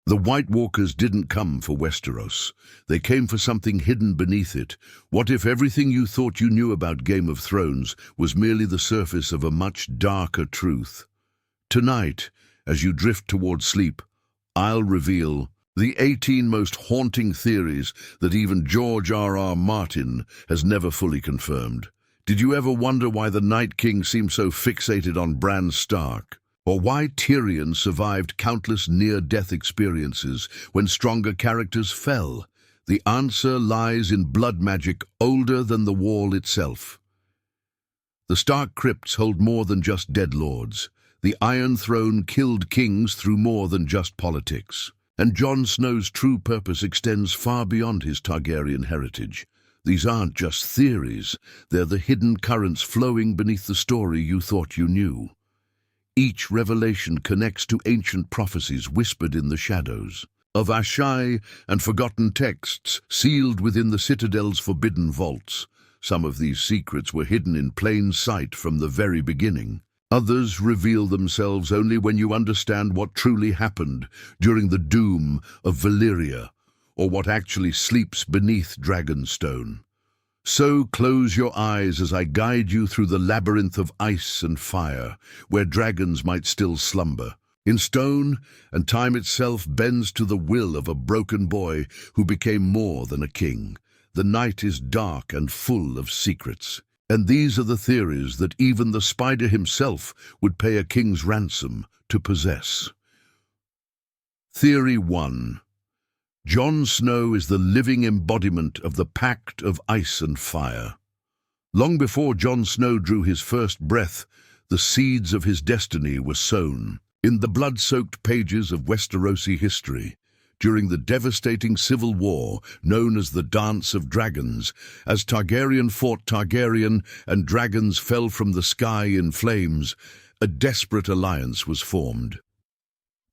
The White Walkers didn't come for Westeros. They came for something hidden beneath it. What if everything you thought you knew about Game of Thrones was merely the surface of a much darker truth? Tonight, as you drift toward sleep, I'll reveal the 18 most haunting theories that even George R.R. Martin has never fully confirmed. Did you ever wonder why the Night King seemed so fixated on Bran Stark? Or why Tyrion survived countless near-death experiences when stronger characters fell? The answer lies in blood magic older than the wall itself. The Stark crypts hold more than just dead lords. The Iron Throne killed kings through more than just politics. And Jon Snow's true purpose extends far beyond his Targaryen heritage. These aren't just theories, they're the hidden currents flowing beneath the story you thought you knew. Each revelation connects to ancient prophecies whispered in the shadows, of Ashai and forgotten texts sealed within the Citadel's forbidden vaults. Some of these secrets were hidden in plain sight from the very beginning. Others reveal themselves only when you understand what truly happened during the doom of Valyria, or what actually sleeps beneath Dragonstone. So close your eyes as I guide you through the labyrinth of ice and fire, where dragons might still slumber. In stone, and time itself bends to the will of a broken boy who became more than a king. The night is dark and full of secrets. And these are the theories that even the spider himself would pay a king's ransom to possess. Theory 1. Jon Snow is the living embodiment of the Pact of Ice and Fire. Long before Jon Snow drew his first breath, the seeds of his destiny were sown. In the blood-soaked pages of Westerosi history, during the devastating civil war known as the Dance of Dragons, as Targaryen fought Targaryen and dragons fell from the sky in flames, a desperate alliance was formed.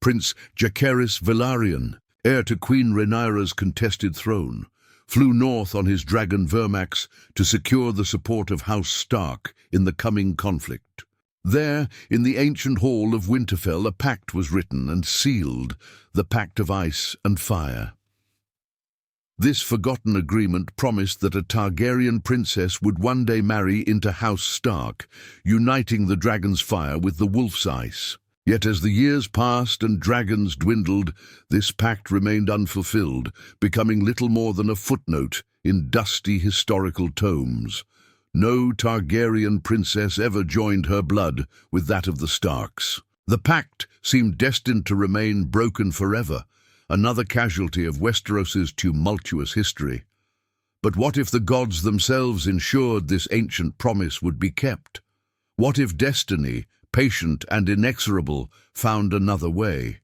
Prince Jacaerys Velaryon, heir to Queen Rhaenyra's contested throne, flew north on his dragon Vermax to secure the support of House Stark in the coming conflict. There, in the ancient hall of Winterfell, a pact was written and sealed, the Pact of Ice and Fire. This forgotten agreement promised that a Targaryen princess would one day marry into House Stark, uniting the dragon's fire with the wolf's ice. Yet as the years passed and dragons dwindled, this pact remained unfulfilled, becoming little more than a footnote in dusty historical tomes. No Targaryen princess ever joined her blood with that of the Starks. The pact seemed destined to remain broken forever, another casualty of Westeros's tumultuous history. But what if the gods themselves ensured this ancient promise would be kept? What if destiny, patient and inexorable, found another way?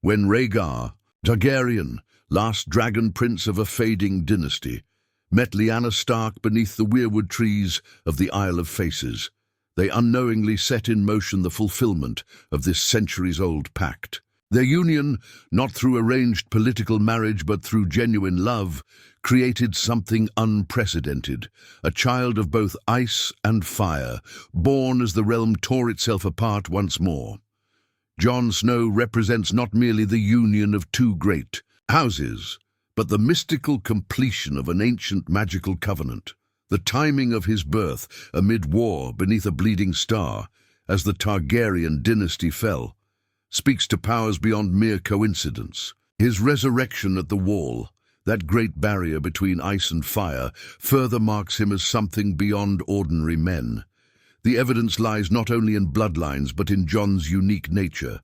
When Rhaegar, Targaryen, last dragon prince of a fading dynasty, met Lyanna Stark beneath the weirwood trees of the Isle of Faces, they unknowingly set in motion the fulfillment of this centuries-old pact. Their union, not through arranged political marriage but through genuine love, created something unprecedented, a child of both ice and fire, born as the realm tore itself apart once more. Jon Snow represents not merely the union of two great houses, but the mystical completion of an ancient magical covenant. The timing of his birth amid war beneath a bleeding star, as the Targaryen dynasty fell, speaks to powers beyond mere coincidence. His resurrection at the Wall, that great barrier between ice and fire, further marks him as something beyond ordinary men. The evidence lies not only in bloodlines but in Jon's unique nature.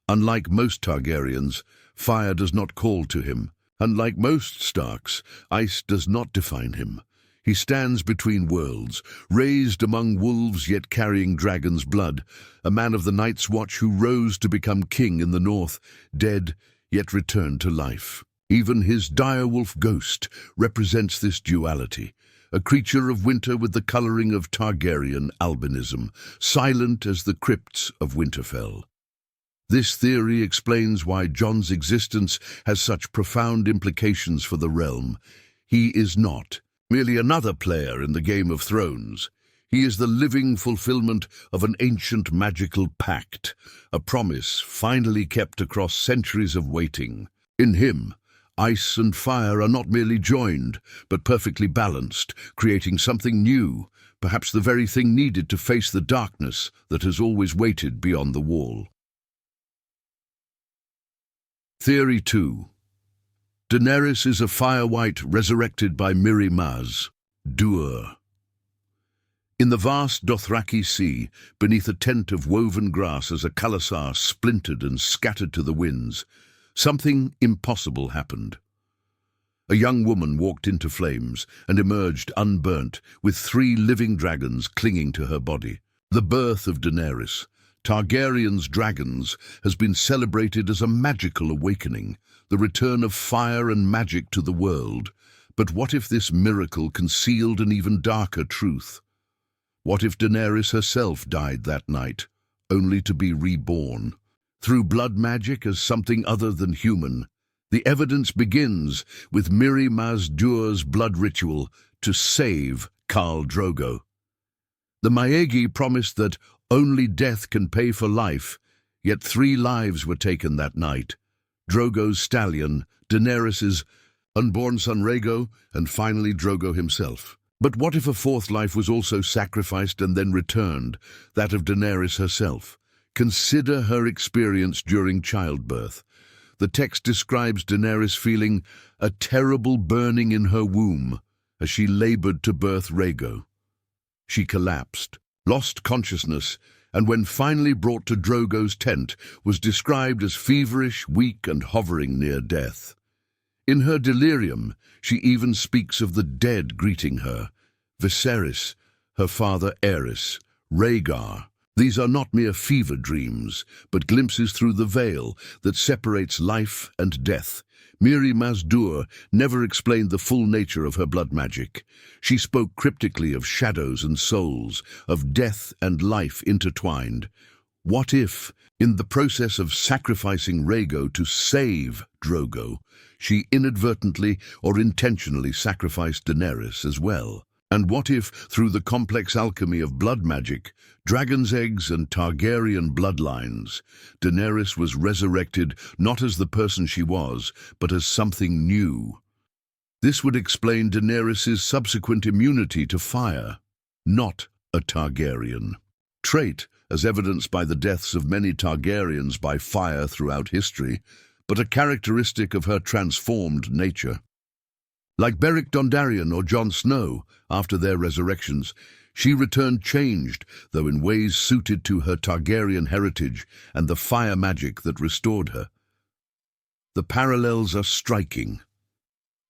Unlike most Targaryens, fire does not call to him. Unlike most Starks, ice does not define him. He stands between worlds, raised among wolves yet carrying dragon's blood, a man of the Night's Watch who rose to become king in the north, dead yet returned to life. Even his direwolf ghost represents this duality, a creature of winter with the coloring of Targaryen albinism, silent as the crypts of Winterfell. This theory explains why Jon's existence has such profound implications for the realm. He is not merely another player in the Game of Thrones. He is the living fulfillment of an ancient magical pact, a promise finally kept across centuries of waiting. In him, ice and fire are not merely joined, but perfectly balanced, creating something new, perhaps the very thing needed to face the darkness that has always waited beyond the wall. Theory 2. Daenerys is a fire-white resurrected by Mirri Maz. Dur. In the vast Dothraki Sea, beneath a tent of woven grass as a khalasar splintered and scattered to the winds, something impossible happened. A young woman walked into flames and emerged unburnt, with 3 living dragons clinging to her body. The birth of Daenerys, Targaryen's dragons, has been celebrated as a magical awakening, the return of fire and magic to the world. But what if this miracle concealed an even darker truth? What if Daenerys herself died that night, only to be reborn? Through blood magic as something other than human, the evidence begins with Mirri Maz Dur's blood ritual to save Khal Drogo. The Maegi promised that only death can pay for life, yet 3 lives were taken that night. Drogo's stallion, Daenerys's unborn son Rhaego, and finally Drogo himself. But what if a 4th life was also sacrificed and then returned, that of Daenerys herself? Consider her experience during childbirth. The text describes Daenerys feeling a terrible burning in her womb as she labored to birth Rhaego. She collapsed, lost consciousness, and when finally brought to Drogo's tent, was described as feverish, weak, and hovering near death. In her delirium, she even speaks of the dead greeting her: Viserys, her father Aerys, Rhaegar. These are not mere fever dreams, but glimpses through the veil that separates life and death. Mirri Maz Dur never explained the full nature of her blood magic. She spoke cryptically of shadows and souls, of death and life intertwined. What if, in the process of sacrificing Rhaego to save Drogo, she inadvertently or intentionally sacrificed Daenerys as well? And what if, through the complex alchemy of blood magic, dragon's eggs and Targaryen bloodlines, Daenerys was resurrected not as the person she was, but as something new? This would explain Daenerys' subsequent immunity to fire, not a Targaryen trait, as evidenced by the deaths of many Targaryens by fire throughout history, but a characteristic of her transformed nature. Like Beric Dondarrion or Jon Snow, after their resurrections, she returned changed, though in ways suited to her Targaryen heritage and the fire magic that restored her. The parallels are striking.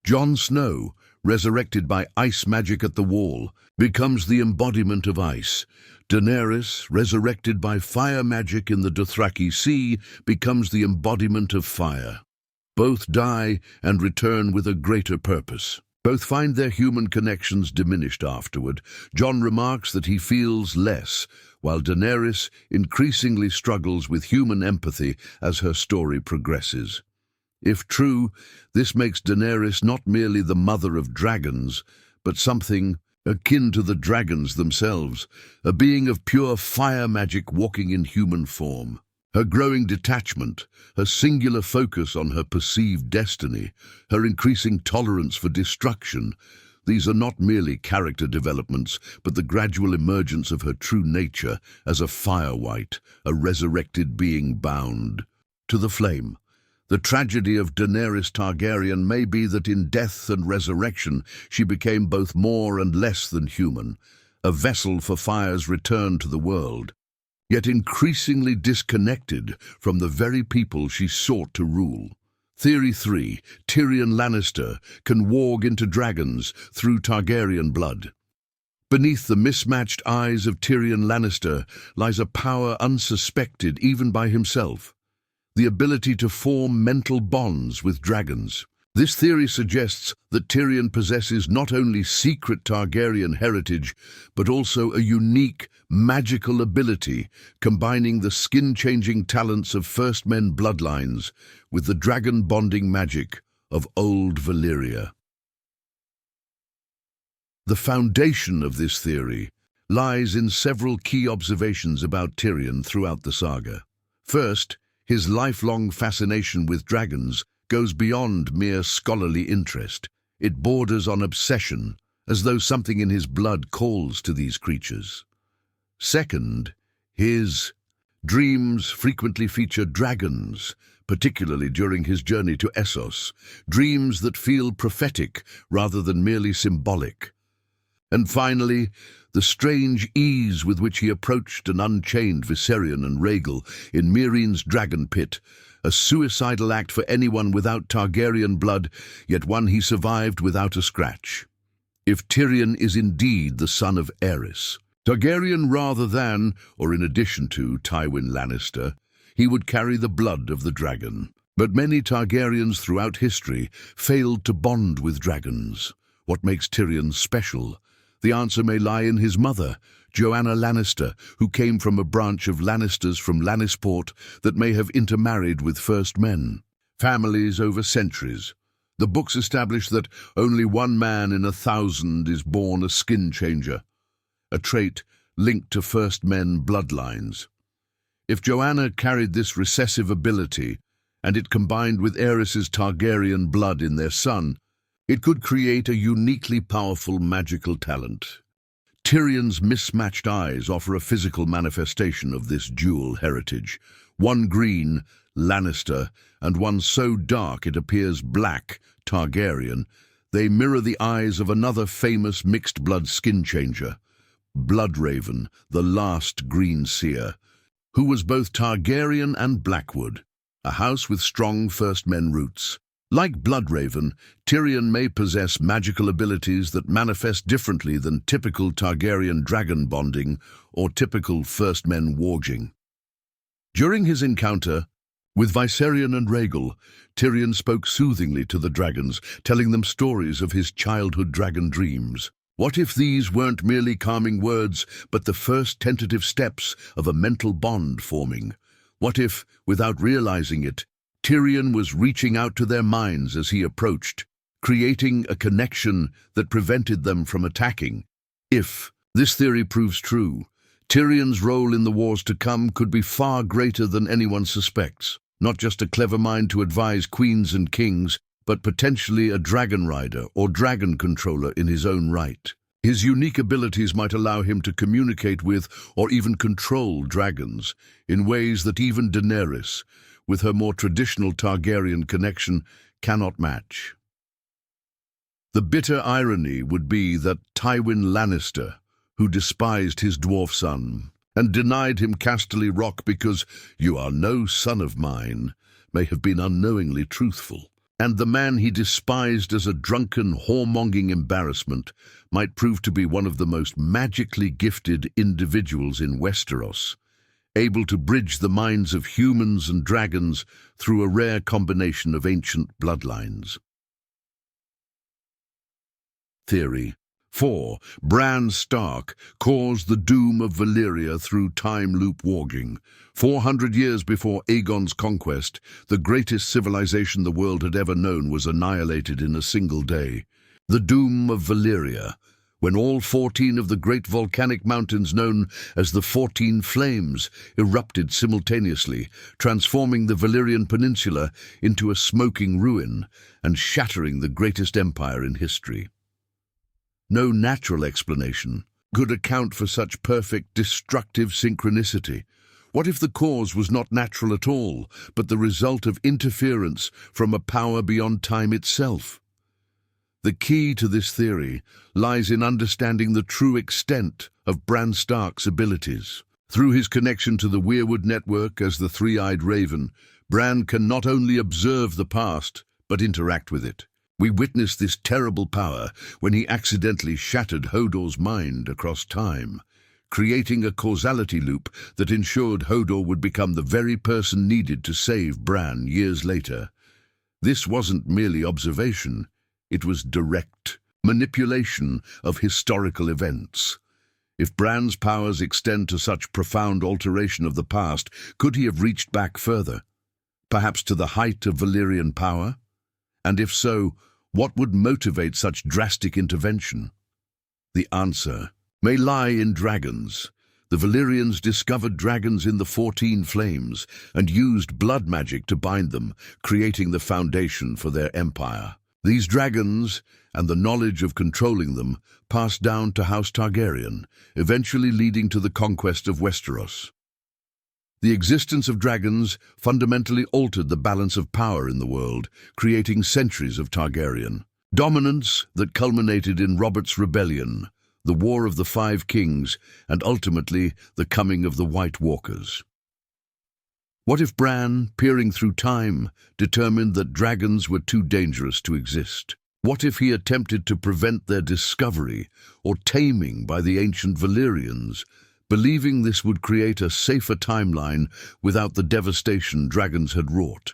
Jon Snow, resurrected by ice magic at the Wall, becomes the embodiment of ice. Daenerys, resurrected by fire magic in the Dothraki Sea, becomes the embodiment of fire. Both die and return with a greater purpose. Both find their human connections diminished afterward. Jon remarks that he feels less, while Daenerys increasingly struggles with human empathy as her story progresses. If true, this makes Daenerys not merely the mother of dragons, but something akin to the dragons themselves, a being of pure fire magic walking in human form. Her growing detachment, her singular focus on her perceived destiny, her increasing tolerance for destruction, these are not merely character developments, but the gradual emergence of her true nature as a fire-white, a resurrected being bound to the flame. The tragedy of Daenerys Targaryen may be that in death and resurrection she became both more and less than human, a vessel for fire's return to the world, yet increasingly disconnected from the very people she sought to rule. Theory 3. Tyrion Lannister can warg into dragons through Targaryen blood. Beneath the mismatched eyes of Tyrion Lannister lies a power unsuspected even by himself: the ability to form mental bonds with dragons. This theory suggests that Tyrion possesses not only secret Targaryen heritage, but also a unique, magical ability, combining the skin-changing talents of First Men bloodlines with the dragon-bonding magic of old Valyria. The foundation of this theory lies in several key observations about Tyrion throughout the saga. First, his lifelong fascination with dragons goes beyond mere scholarly interest. It borders on obsession, as though something in his blood calls to these creatures. Second, his dreams frequently feature dragons, particularly during his journey to Essos, dreams that feel prophetic rather than merely symbolic. And finally, the strange ease with which he approached and unchained Viserion and Rhaegal in Meereen's dragon pit, a suicidal act for anyone without Targaryen blood, yet one he survived without a scratch. If Tyrion is indeed the son of Aerys, Targaryen rather than, or in addition to, Tywin Lannister, he would carry the blood of the dragon. But many Targaryens throughout history failed to bond with dragons. What makes Tyrion special? The answer may lie in his mother, Joanna Lannister, who came from a branch of Lannisters from Lannisport that may have intermarried with first men. Families over centuries. The books establish that only one man in 1,000 is born a skin changer, a trait linked to first men bloodlines. If Joanna carried this recessive ability, and it combined with Aerys's Targaryen blood in their son, it could create a uniquely powerful magical talent. Tyrion's mismatched eyes offer a physical manifestation of this dual heritage. One green, Lannister, and one so dark it appears black, Targaryen. They mirror the eyes of another famous mixed-blood skin changer, Bloodraven, the last green seer, who was both Targaryen and Blackwood, a house with strong First Men roots. Like Bloodraven, Tyrion may possess magical abilities that manifest differently than typical Targaryen dragon bonding or typical First Men warging. During his encounter with Viserion and Rhaegal, Tyrion spoke soothingly to the dragons, telling them stories of his childhood dragon dreams. What if these weren't merely calming words, but the first tentative steps of a mental bond forming? What if, without realizing it, Tyrion was reaching out to their minds as he approached, creating a connection that prevented them from attacking? If this theory proves true, Tyrion's role in the wars to come could be far greater than anyone suspects. Not just a clever mind to advise queens and kings, but potentially a dragon rider or dragon controller in his own right. His unique abilities might allow him to communicate with or even control dragons in ways that even Daenerys, with her more traditional Targaryen connection, cannot match. The bitter irony would be that Tywin Lannister, who despised his dwarf son and denied him Casterly Rock because "you are no son of mine," may have been unknowingly truthful. And the man he despised as a drunken, whoremonging embarrassment might prove to be one of the most magically gifted individuals in Westeros, able to bridge the minds of humans and dragons through a rare combination of ancient bloodlines. Theory 4. Bran Stark caused the doom of Valyria through time loop warging. 400 years before Aegon's conquest, the greatest civilization the world had ever known was annihilated in a single day. The doom of Valyria, when all 14 of the great volcanic mountains known as the 14 Flames erupted simultaneously, transforming the Valyrian Peninsula into a smoking ruin and shattering the greatest empire in history. No natural explanation could account for such perfect destructive synchronicity. What if the cause was not natural at all, but the result of interference from a power beyond time itself? The key to this theory lies in understanding the true extent of Bran Stark's abilities. Through his connection to the Weirwood network as the Three-Eyed Raven, Bran can not only observe the past, but interact with it. We witnessed this terrible power when he accidentally shattered Hodor's mind across time, creating a causality loop that ensured Hodor would become the very person needed to save Bran years later. This wasn't merely observation, it was direct manipulation of historical events. If Bran's powers extend to such profound alteration of the past, could he have reached back further, perhaps to the height of Valyrian power? And if so, what would motivate such drastic intervention? The answer may lie in dragons. The Valyrians discovered dragons in the 14 Flames and used blood magic to bind them, creating the foundation for their empire. These dragons, and the knowledge of controlling them, passed down to House Targaryen, eventually leading to the conquest of Westeros. The existence of dragons fundamentally altered the balance of power in the world, creating centuries of Targaryen dominance that culminated in Robert's Rebellion, the War of the Five Kings, and ultimately the coming of the White Walkers. What if Bran, peering through time, determined that dragons were too dangerous to exist? What if he attempted to prevent their discovery or taming by the ancient Valyrians, believing this would create a safer timeline without the devastation dragons had wrought?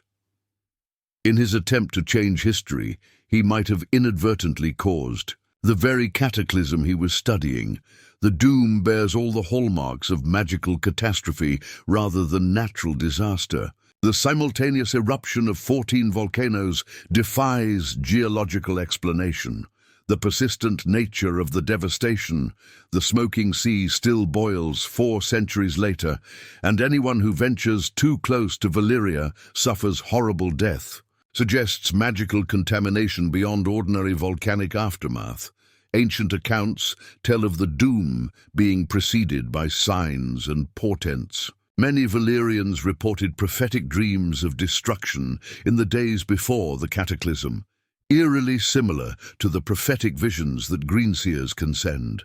In his attempt to change history, he might have inadvertently caused the very cataclysm he was studying. The doom bears all the hallmarks of magical catastrophe rather than natural disaster. The simultaneous eruption of 14 volcanoes defies geological explanation. The persistent nature of the devastation, the smoking sea still boils 4 centuries later, and anyone who ventures too close to Valyria suffers horrible death, suggests magical contamination beyond ordinary volcanic aftermath. Ancient accounts tell of the doom being preceded by signs and portents. Many Valyrians reported prophetic dreams of destruction in the days before the cataclysm, eerily similar to the prophetic visions that greenseers can send.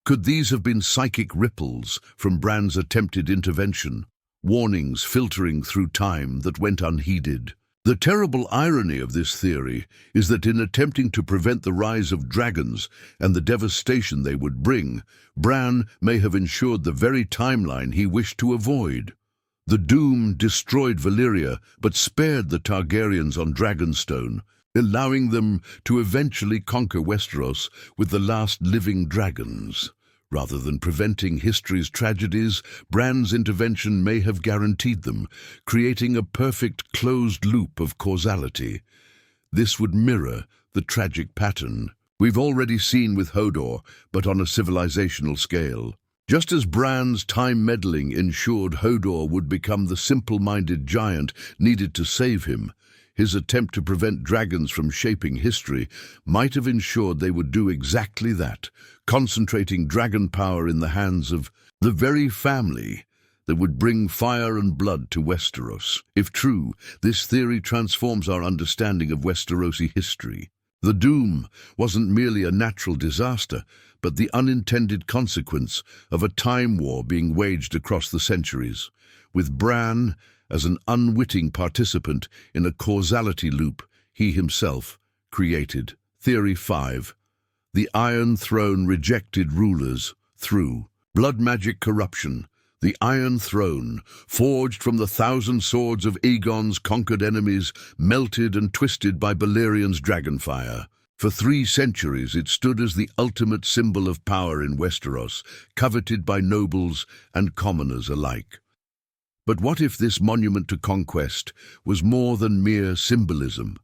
Could these have been psychic ripples from Bran's attempted intervention, warnings filtering through time that went unheeded? The terrible irony of this theory is that in attempting to prevent the rise of dragons and the devastation they would bring, Bran may have ensured the very timeline he wished to avoid. The doom destroyed Valyria but spared the Targaryens on Dragonstone, allowing them to eventually conquer Westeros with the last living dragons. Rather than preventing history's tragedies, Bran's intervention may have guaranteed them, creating a perfect closed loop of causality. This would mirror the tragic pattern we've already seen with Hodor, but on a civilizational scale. Just as Bran's time meddling ensured Hodor would become the simple-minded giant needed to save him, his attempt to prevent dragons from shaping history might have ensured they would do exactly that, concentrating dragon power in the hands of the very family that would bring fire and blood to Westeros. If true, this theory transforms our understanding of Westerosi history. The doom wasn't merely a natural disaster, but the unintended consequence of a time war being waged across the centuries, with Bran as an unwitting participant in a causality loop he himself created. Theory 5. The Iron Throne rejected rulers through blood magic corruption. The Iron Throne, forged from the 1,000 swords of Aegon's conquered enemies, melted and twisted by Balerian's dragonfire. For 3 centuries it stood as the ultimate symbol of power in Westeros, coveted by nobles and commoners alike. But what if this monument to conquest was more than mere symbolism?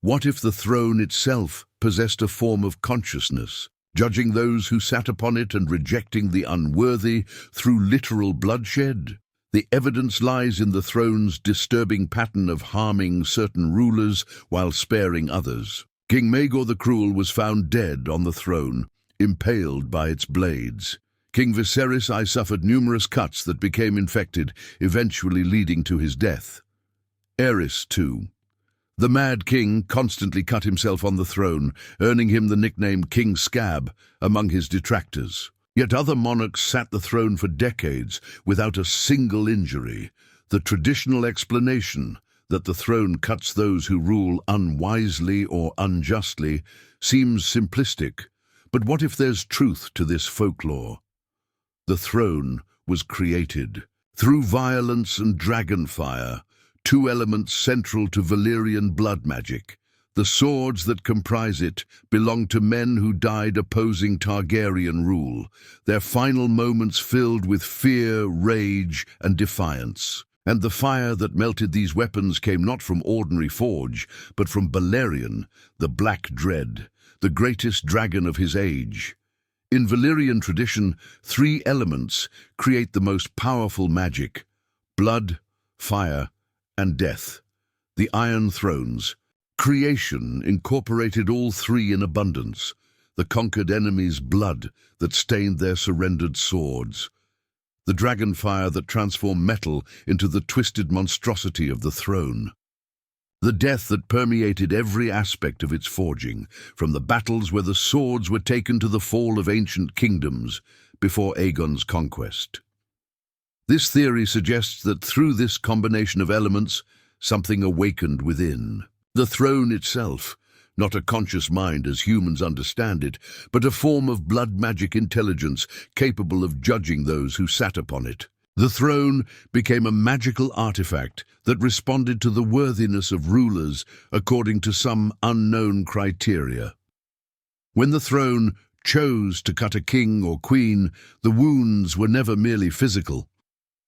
What if the throne itself possessed a form of consciousness, judging those who sat upon it and rejecting the unworthy through literal bloodshed? The evidence lies in the throne's disturbing pattern of harming certain rulers while sparing others. King Maegor the Cruel was found dead on the throne, impaled by its blades. King Viserys I suffered numerous cuts that became infected, eventually leading to his death. Aerys too. The Mad King constantly cut himself on the throne, earning him the nickname King Scab among his detractors. Yet other monarchs sat the throne for decades without a single injury. The traditional explanation that the throne cuts those who rule unwisely or unjustly seems simplistic. But what if there's truth to this folklore? The throne was created through violence and dragonfire, 2 elements central to Valyrian blood magic. The swords that comprise it belong to men who died opposing Targaryen rule, their final moments filled with fear, rage, and defiance. And the fire that melted these weapons came not from ordinary forge, but from Balerion, the Black Dread, the greatest dragon of his age. In Valyrian tradition, three elements create the most powerful magic: blood, fire, and death. The Iron Thrones. Creation incorporated all three in abundance: the conquered enemy's blood that stained their surrendered swords, the dragon fire that transformed metal into the twisted monstrosity of the throne, the death that permeated every aspect of its forging, from the battles where the swords were taken to the fall of ancient kingdoms before Aegon's conquest. This theory suggests that through this combination of elements, something awakened within. The throne itself, not a conscious mind as humans understand it, but a form of blood magic intelligence capable of judging those who sat upon it. The throne became a magical artifact that responded to the worthiness of rulers according to some unknown criteria. When the throne chose to cut a king or queen, the wounds were never merely physical.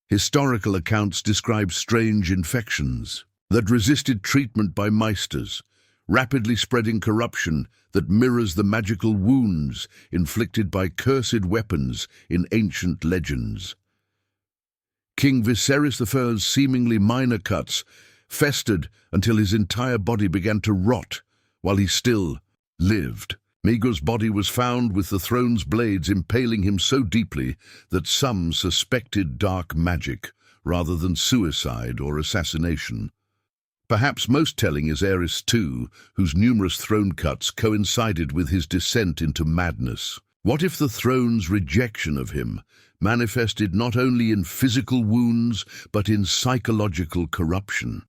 Historical accounts describe strange infections that resisted treatment by maesters, rapidly spreading corruption that mirrors the magical wounds inflicted by cursed weapons in ancient legends. King Viserys I's seemingly minor cuts festered until his entire body began to rot while he still lived. Maegor's body was found with the throne's blades impaling him so deeply that some suspected dark magic rather than suicide or assassination. Perhaps most telling is Aerys II, whose numerous throne cuts coincided with his descent into madness. What if the throne's rejection of him manifested not only in physical wounds, but in psychological corruption?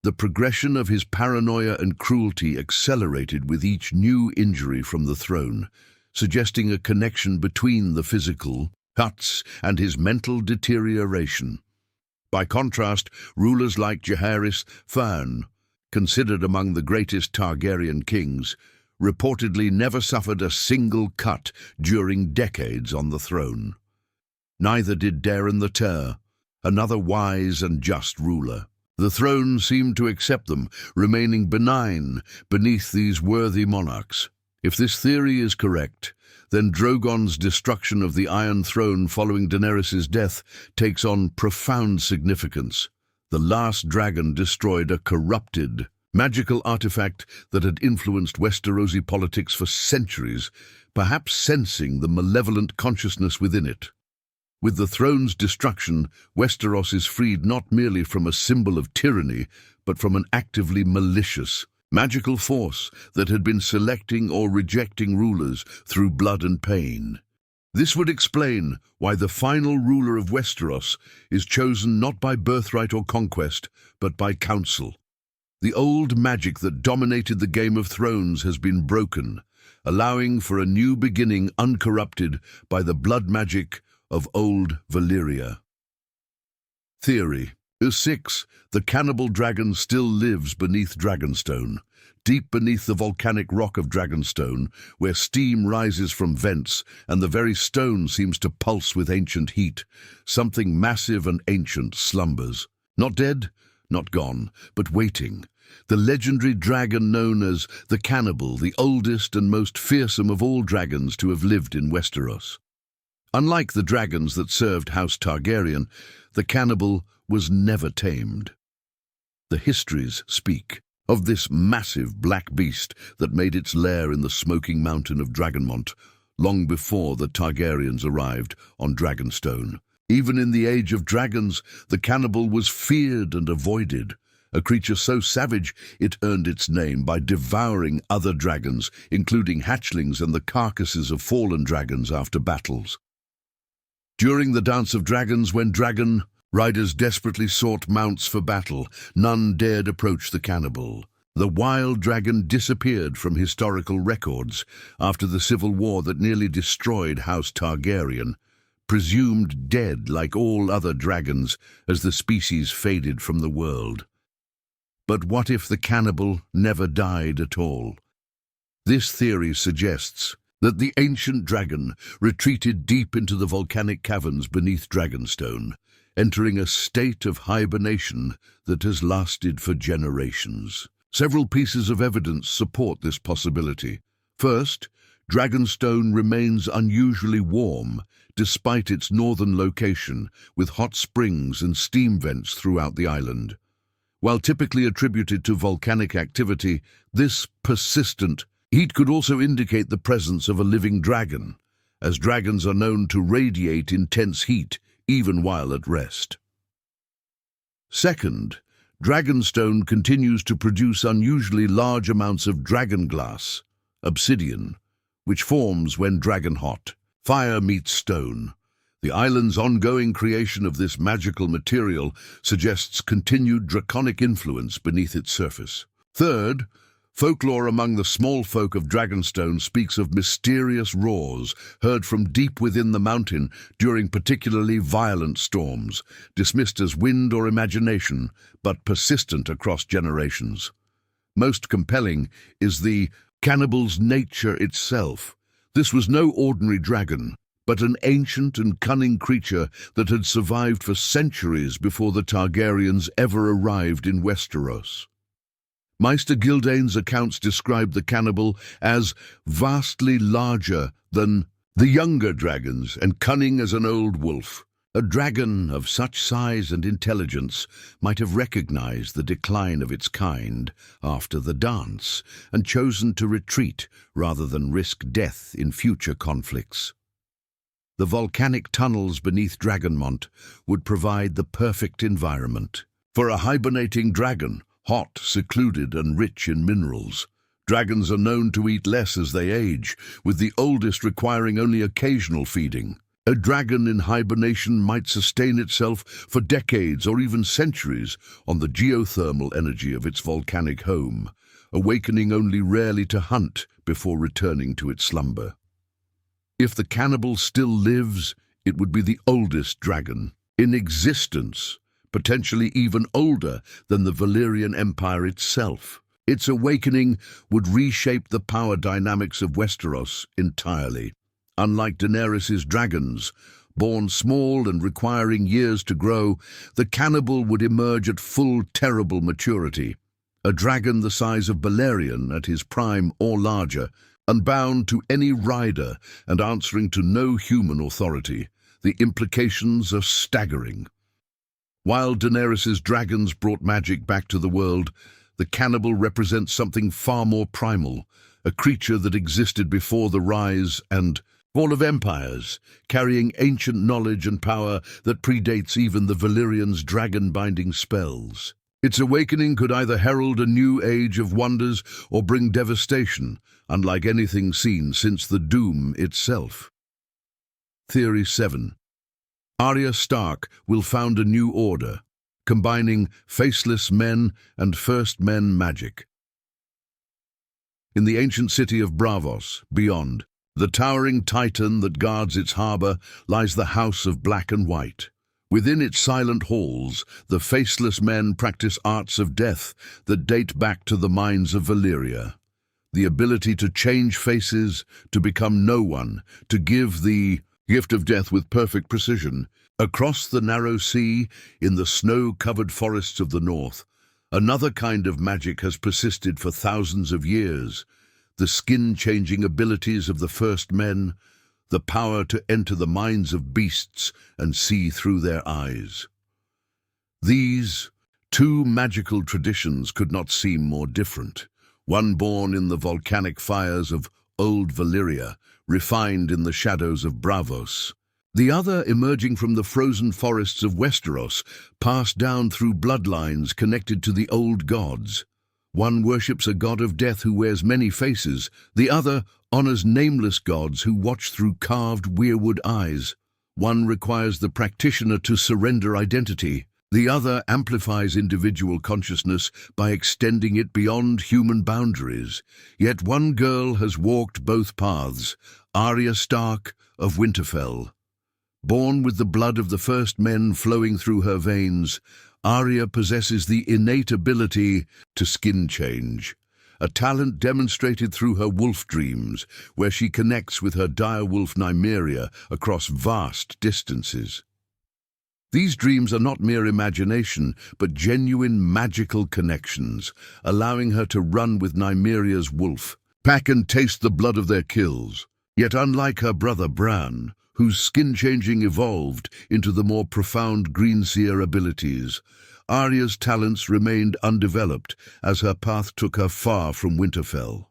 The progression of his paranoia and cruelty accelerated with each new injury from the throne, suggesting a connection between the physical cuts and his mental deterioration. By contrast, rulers like Jaehaerys I, considered among the greatest Targaryen kings, reportedly never suffered a single cut during decades on the throne. Neither did Daeron the Ter, another wise and just ruler. The throne seemed to accept them, remaining benign beneath these worthy monarchs. If this theory is correct, then Drogon's destruction of the Iron Throne following Daenerys' death takes on profound significance. The last dragon destroyed a corrupted, magical artifact that had influenced Westerosi politics for centuries, perhaps sensing the malevolent consciousness within it. With the throne's destruction, Westeros is freed not merely from a symbol of tyranny, but from an actively malicious, magical force that had been selecting or rejecting rulers through blood and pain. This would explain why the final ruler of Westeros is chosen not by birthright or conquest, but by counsel. The old magic that dominated the Game of Thrones has been broken, allowing for a new beginning uncorrupted by the blood magic of old Valyria. Theory. 6. The cannibal dragon still lives beneath Dragonstone. Deep beneath the volcanic rock of Dragonstone, where steam rises from vents and the very stone seems to pulse with ancient heat, something massive and ancient slumbers. Not dead, not gone, but waiting. The legendary dragon known as the Cannibal, the oldest and most fearsome of all dragons to have lived in Westeros. Unlike the dragons that served House Targaryen, the Cannibal was never tamed. The histories speak of this massive black beast that made its lair in the smoking mountain of Dragonmont long before the Targaryens arrived on Dragonstone. Even in the Age of Dragons, the Cannibal was feared and avoided, a creature so savage it earned its name by devouring other dragons, including hatchlings and the carcasses of fallen dragons after battles. During the Dance of Dragons, when dragon riders desperately sought mounts for battle, none dared approach the Cannibal. The wild dragon disappeared from historical records after the civil war that nearly destroyed House Targaryen, presumed dead like all other dragons as the species faded from the world. But what if the Cannibal never died at all? This theory suggests that the ancient dragon retreated deep into the volcanic caverns beneath Dragonstone, entering a state of hibernation that has lasted for generations. Several pieces of evidence support this possibility. First, Dragonstone remains unusually warm, despite its northern location, with hot springs and steam vents throughout the island. While typically attributed to volcanic activity, this persistent heat could also indicate the presence of a living dragon, as dragons are known to radiate intense heat even while at rest. Second, Dragonstone continues to produce unusually large amounts of dragonglass, obsidian, which forms when dragon hot. Fire meets stone. The island's ongoing creation of this magical material suggests continued draconic influence beneath its surface. Third, folklore among the small folk of Dragonstone speaks of mysterious roars heard from deep within the mountain during particularly violent storms, dismissed as wind or imagination, but persistent across generations. Most compelling is the cannibal's nature itself. This was no ordinary dragon, but an ancient and cunning creature that had survived for centuries before the Targaryens ever arrived in Westeros. Maester Gildane's accounts describe the cannibal as vastly larger than the younger dragons and cunning as an old wolf. A dragon of such size and intelligence might have recognized the decline of its kind after the dance and chosen to retreat rather than risk death in future conflicts. The volcanic tunnels beneath Dragonmont would provide the perfect environment for a hibernating dragon, hot, secluded, and rich in minerals. Dragons are known to eat less as they age, with the oldest requiring only occasional feeding. A dragon in hibernation might sustain itself for decades or even centuries on the geothermal energy of its volcanic home, awakening only rarely to hunt before returning to its slumber. If the cannibal still lives, it would be the oldest dragon in existence, potentially even older than the Valyrian Empire itself. Its awakening would reshape the power dynamics of Westeros entirely. Unlike Daenerys' dragons, born small and requiring years to grow, the cannibal would emerge at full terrible maturity. A dragon the size of Balerion at his prime or larger, unbound to any rider and answering to no human authority. The implications are staggering. While Daenerys' dragons brought magic back to the world, the cannibal represents something far more primal, a creature that existed before the rise and fall of empires, carrying ancient knowledge and power that predates even the Valyrians' dragon-binding spells. Its awakening could either herald a new age of wonders or bring devastation, unlike anything seen since the Doom itself. Theory 7. Arya Stark will found a new order, combining faceless men and first men magic. In the ancient city of Braavos, beyond, the towering titan that guards its harbor, lies the House of Black and White. Within its silent halls, the faceless men practice arts of death that date back to the mines of Valyria. The ability to change faces, to become no one, to give the gift of death with perfect precision. Across the narrow sea, in the snow-covered forests of the north, another kind of magic has persisted for thousands of years. The skin-changing abilities of the first men, the power to enter the minds of beasts and see through their eyes. These two magical traditions could not seem more different. One born in the volcanic fires of old Valyria, refined in the shadows of Braavos. The other emerging from the frozen forests of Westeros, passed down through bloodlines connected to the old gods. One worships a god of death who wears many faces, the other honors nameless gods who watch through carved weirwood eyes. One requires the practitioner to surrender identity, the other amplifies individual consciousness by extending it beyond human boundaries. Yet one girl has walked both paths, Arya Stark of Winterfell. Born with the blood of the first men flowing through her veins, Arya possesses the innate ability to skin change, a talent demonstrated through her wolf dreams, where she connects with her direwolf Nymeria across vast distances. These dreams are not mere imagination, but genuine magical connections, allowing her to run with Nymeria's wolf, pack and taste the blood of their kills. Yet unlike her brother Bran, whose skin-changing evolved into the more profound greenseer abilities, Arya's talents remained undeveloped as her path took her far from Winterfell.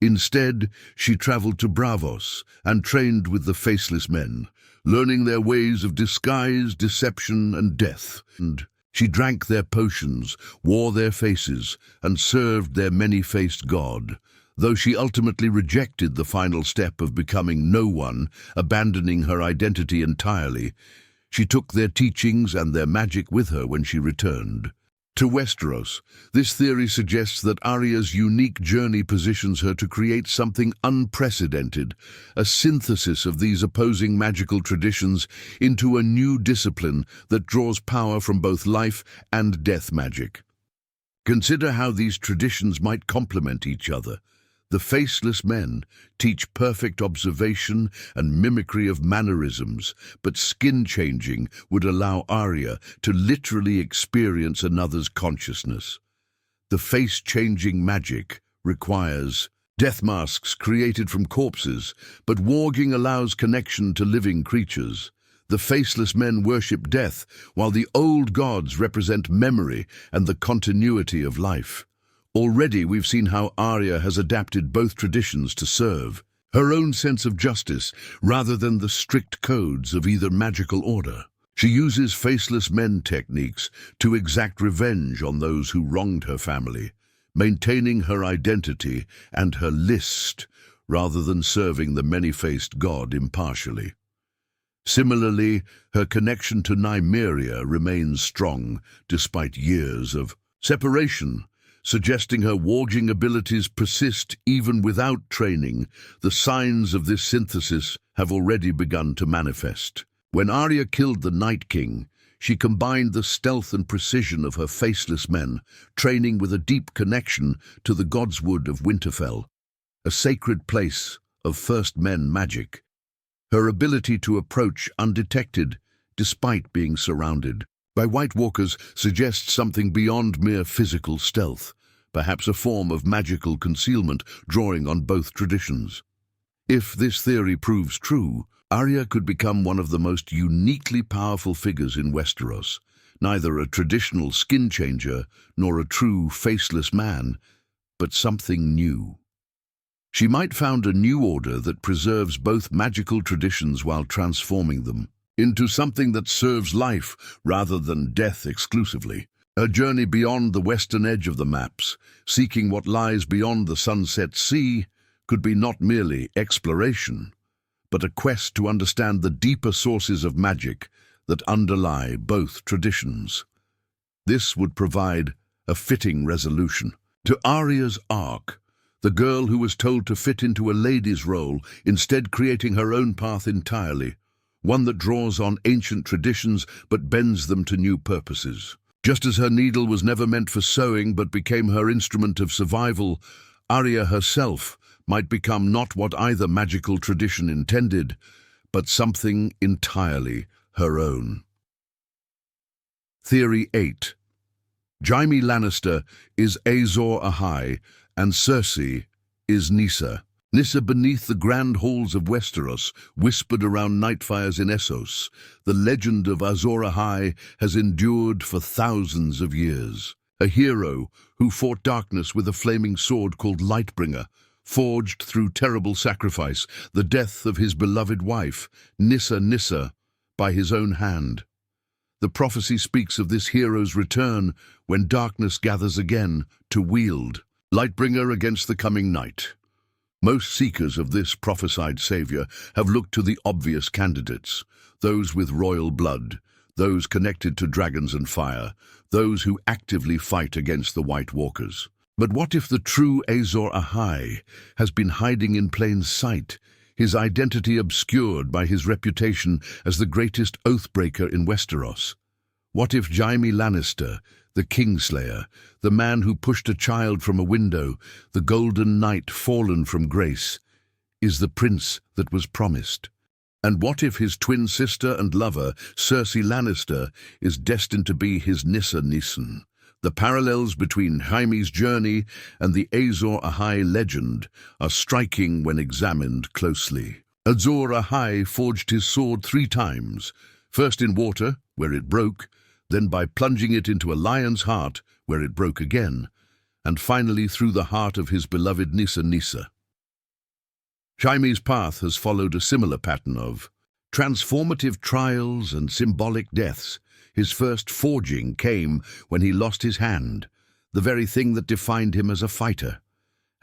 Instead, she traveled to Braavos and trained with the Faceless Men, learning their ways of disguise, deception, and death. And she drank their potions, wore their faces, and served their many-faced god. Though she ultimately rejected the final step of becoming no one, abandoning her identity entirely, she took their teachings and their magic with her when she returned to Westeros. This theory suggests that Arya's unique journey positions her to create something unprecedented, a synthesis of these opposing magical traditions into a new discipline that draws power from both life and death magic. Consider how these traditions might complement each other. The Faceless Men teach perfect observation and mimicry of mannerisms, but skin-changing would allow Arya to literally experience another's consciousness. The face-changing magic requires death masks created from corpses, but warging allows connection to living creatures. The Faceless Men worship death, while the old gods represent memory and the continuity of life. Already we've seen how Arya has adapted both traditions to serve her own sense of justice rather than the strict codes of either magical order. She uses Faceless Men techniques to exact revenge on those who wronged her family, maintaining her identity and her list rather than serving the many-faced god impartially. Similarly, her connection to Nymeria remains strong despite years of separation, suggesting her warging abilities persist even without training. The signs of this synthesis have already begun to manifest. When Arya killed the Night King, she combined the stealth and precision of her Faceless Men, training with a deep connection to the Godswood of Winterfell, a sacred place of First Men magic. Her ability to approach undetected, despite being surrounded by White Walkers, suggests something beyond mere physical stealth, perhaps a form of magical concealment drawing on both traditions. If this theory proves true, Arya could become one of the most uniquely powerful figures in Westeros, neither a traditional skin changer nor a true faceless man, but something new. She might found a new order that preserves both magical traditions while transforming them into something that serves life rather than death exclusively. Her journey beyond the western edge of the maps, seeking what lies beyond the Sunset Sea, could be not merely exploration, but a quest to understand the deeper sources of magic that underlie both traditions. This would provide a fitting resolution to Arya's arc, the girl who was told to fit into a lady's role, instead creating her own path entirely, one that draws on ancient traditions but bends them to new purposes. Just as her needle was never meant for sewing but became her instrument of survival, Arya herself might become not what either magical tradition intended, but something entirely her own. Theory 8. Jaime Lannister is Azor Ahai, and Cersei is Nyssa. Nyssa beneath the grand halls of Westeros, whispered around night fires in Essos. The legend of Azor Ahai has endured for thousands of years. A hero who fought darkness with a flaming sword called Lightbringer, forged through terrible sacrifice, the death of his beloved wife, Nyssa, by his own hand. The prophecy speaks of this hero's return when darkness gathers again to wield Lightbringer against the coming night. Most seekers of this prophesied savior have looked to the obvious candidates, those with royal blood, those connected to dragons and fire, those who actively fight against the White Walkers. But what if the true Azor Ahai has been hiding in plain sight, his identity obscured by his reputation as the greatest oathbreaker in Westeros? What if Jaime Lannister, the Kingslayer, the man who pushed a child from a window, the golden knight fallen from grace, is the prince that was promised? And what if his twin sister and lover, Cersei Lannister, is destined to be his Nyssa Nissen, The parallels between Jaime's journey and the Azor Ahai legend are striking when examined closely. Azor Ahai forged his sword 3 times, first in water, where it broke, then by plunging it into a lion's heart, where it broke again, and finally through the heart of his beloved Nissa. Jaime's path has followed a similar pattern of transformative trials and symbolic deaths. His first forging came when he lost his hand, the very thing that defined him as a fighter,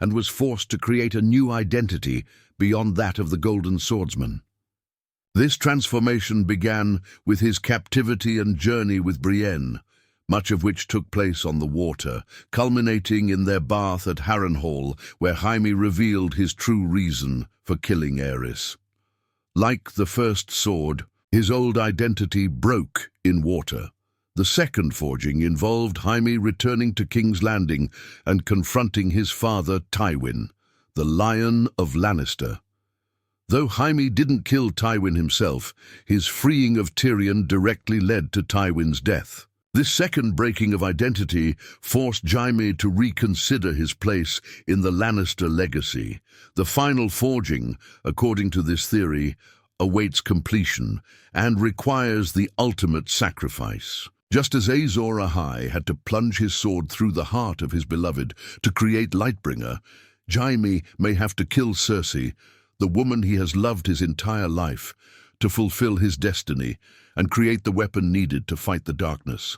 and was forced to create a new identity beyond that of the Golden Swordsman. This transformation began with his captivity and journey with Brienne, much of which took place on the water, culminating in their bath at Harrenhal, where Jaime revealed his true reason for killing Aerys. Like the first sword, his old identity broke in water. The second forging involved Jaime returning to King's Landing and confronting his father Tywin, the Lion of Lannister. Though Jaime didn't kill Tywin himself, his freeing of Tyrion directly led to Tywin's death. This second breaking of identity forced Jaime to reconsider his place in the Lannister legacy. The final forging, according to this theory, awaits completion and requires the ultimate sacrifice. Just as Azor Ahai had to plunge his sword through the heart of his beloved to create Lightbringer, Jaime may have to kill Cersei, the woman he has loved his entire life, to fulfill his destiny and create the weapon needed to fight the darkness.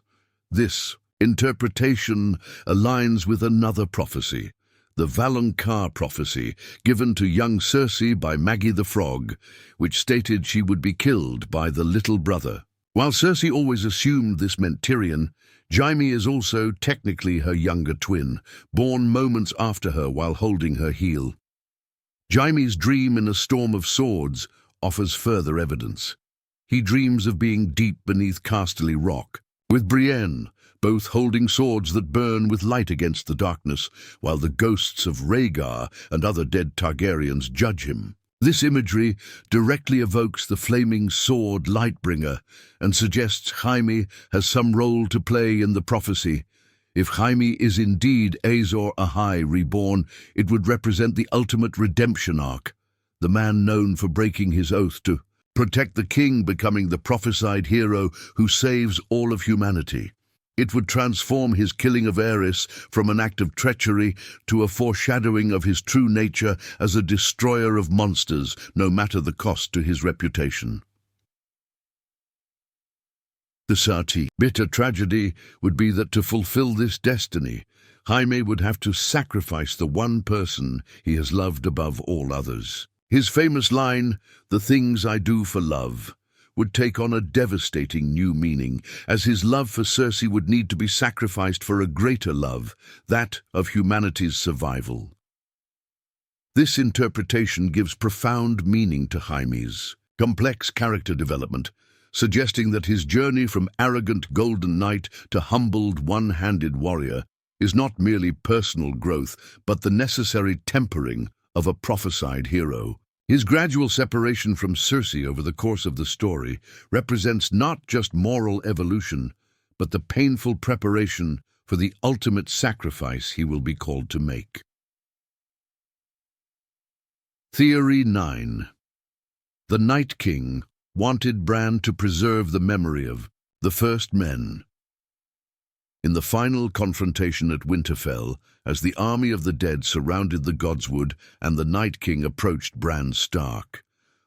This interpretation aligns with another prophecy, the Valonqar prophecy given to young Cersei by Maggie the Frog, which stated she would be killed by the little brother. While Cersei always assumed this meant Tyrion, Jaime is also technically her younger twin, born moments after her while holding her heel. Jaime's dream in a storm of swords offers further evidence. He dreams of being deep beneath Casterly Rock, with Brienne, both holding swords that burn with light against the darkness, while the ghosts of Rhaegar and other dead Targaryens judge him. This imagery directly evokes the flaming sword Lightbringer and suggests Jaime has some role to play in the prophecy. If Jaime is indeed Azor Ahai reborn, it would represent the ultimate redemption arc, the man known for breaking his oath to protect the king becoming the prophesied hero who saves all of humanity. It would transform his killing of Aerys from an act of treachery to a foreshadowing of his true nature as a destroyer of monsters, no matter the cost to his reputation. The Sati bitter tragedy would be that to fulfill this destiny, Jaime would have to sacrifice the one person he has loved above all others. His famous line, "The things I do for love," would take on a devastating new meaning, as his love for Cersei would need to be sacrificed for a greater love, that of humanity's survival. This interpretation gives profound meaning to Jaime's complex character development, suggesting that his journey from arrogant golden knight to humbled one-handed warrior is not merely personal growth, but the necessary tempering of a prophesied hero. His gradual separation from Cersei over the course of the story represents not just moral evolution, but the painful preparation for the ultimate sacrifice he will be called to make. Theory 9. The Night King wanted Bran to preserve the memory of the first men. In the final confrontation at Winterfell, as the army of the dead surrounded the Godswood and the Night King approached Bran Stark,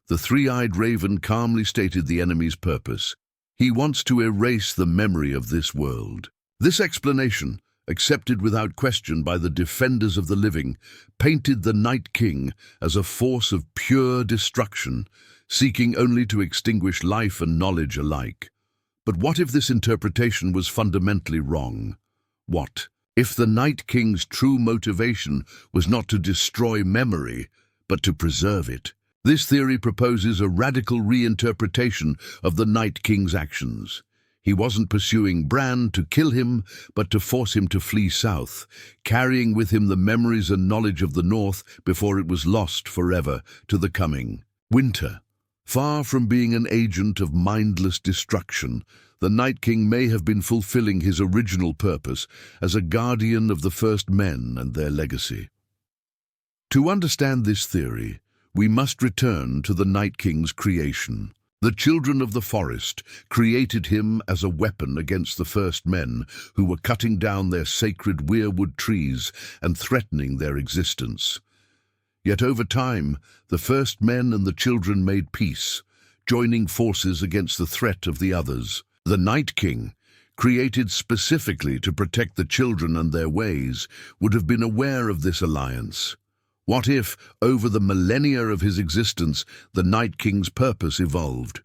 the three-eyed raven calmly stated the enemy's purpose. He wants to erase the memory of this world. This explanation, accepted without question by the defenders of the living, painted the Night King as a force of pure destruction, seeking only to extinguish life and knowledge alike. But what if this interpretation was fundamentally wrong? What if the Night King's true motivation was not to destroy memory, but to preserve it? This theory proposes a radical reinterpretation of the Night King's actions. He wasn't pursuing Bran to kill him, but to force him to flee south, carrying with him the memories and knowledge of the North before it was lost forever to the coming winter. Far from being an agent of mindless destruction, the Night King may have been fulfilling his original purpose as a guardian of the first men and their legacy. To understand this theory, we must return to the Night King's creation. The children of the forest created him as a weapon against the first men who were cutting down their sacred weirwood trees and threatening their existence. Yet over time, the first men and the children made peace, joining forces against the threat of the others. The Night King, created specifically to protect the children and their ways, would have been aware of this alliance. What if, over the millennia of his existence, the Night King's purpose evolved?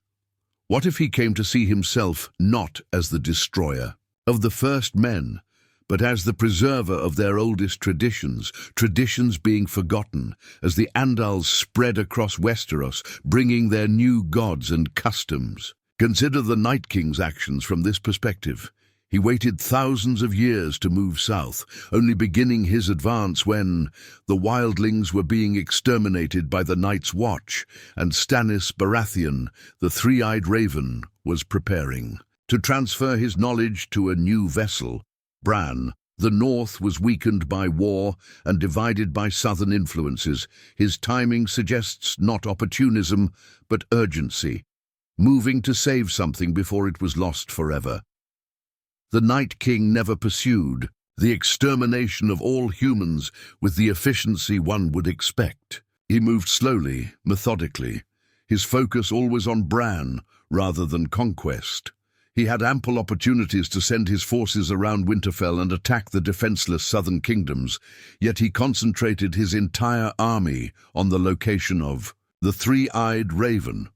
What if he came to see himself not as the destroyer of the first men, but as the preserver of their oldest traditions, traditions being forgotten as the Andals spread across Westeros, bringing their new gods and customs? Consider the Night King's actions from this perspective. He waited thousands of years to move south, only beginning his advance when the wildlings were being exterminated by the Night's Watch, and Stannis Baratheon, the three-eyed raven, was preparing to transfer his knowledge to a new vessel, Bran. The North was weakened by war and divided by southern influences. His timing suggests not opportunism, but urgency, moving to save something before it was lost forever. The Night King never pursued the extermination of all humans with the efficiency one would expect. He moved slowly, methodically, his focus always on Bran rather than conquest. He had ample opportunities to send his forces around Winterfell and attack the defenseless southern kingdoms, yet he concentrated his entire army on the location of the three-eyed raven.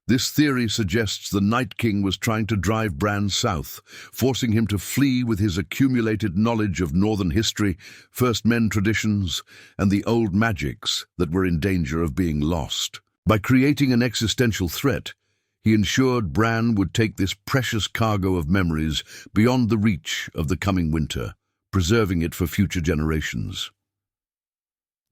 This theory suggests the Night King was trying to drive Bran south, forcing him to flee with his accumulated knowledge of northern history, first men traditions, and the old magics that were in danger of being lost. By creating an existential threat, he ensured Bran would take this precious cargo of memories beyond the reach of the coming winter, preserving it for future generations.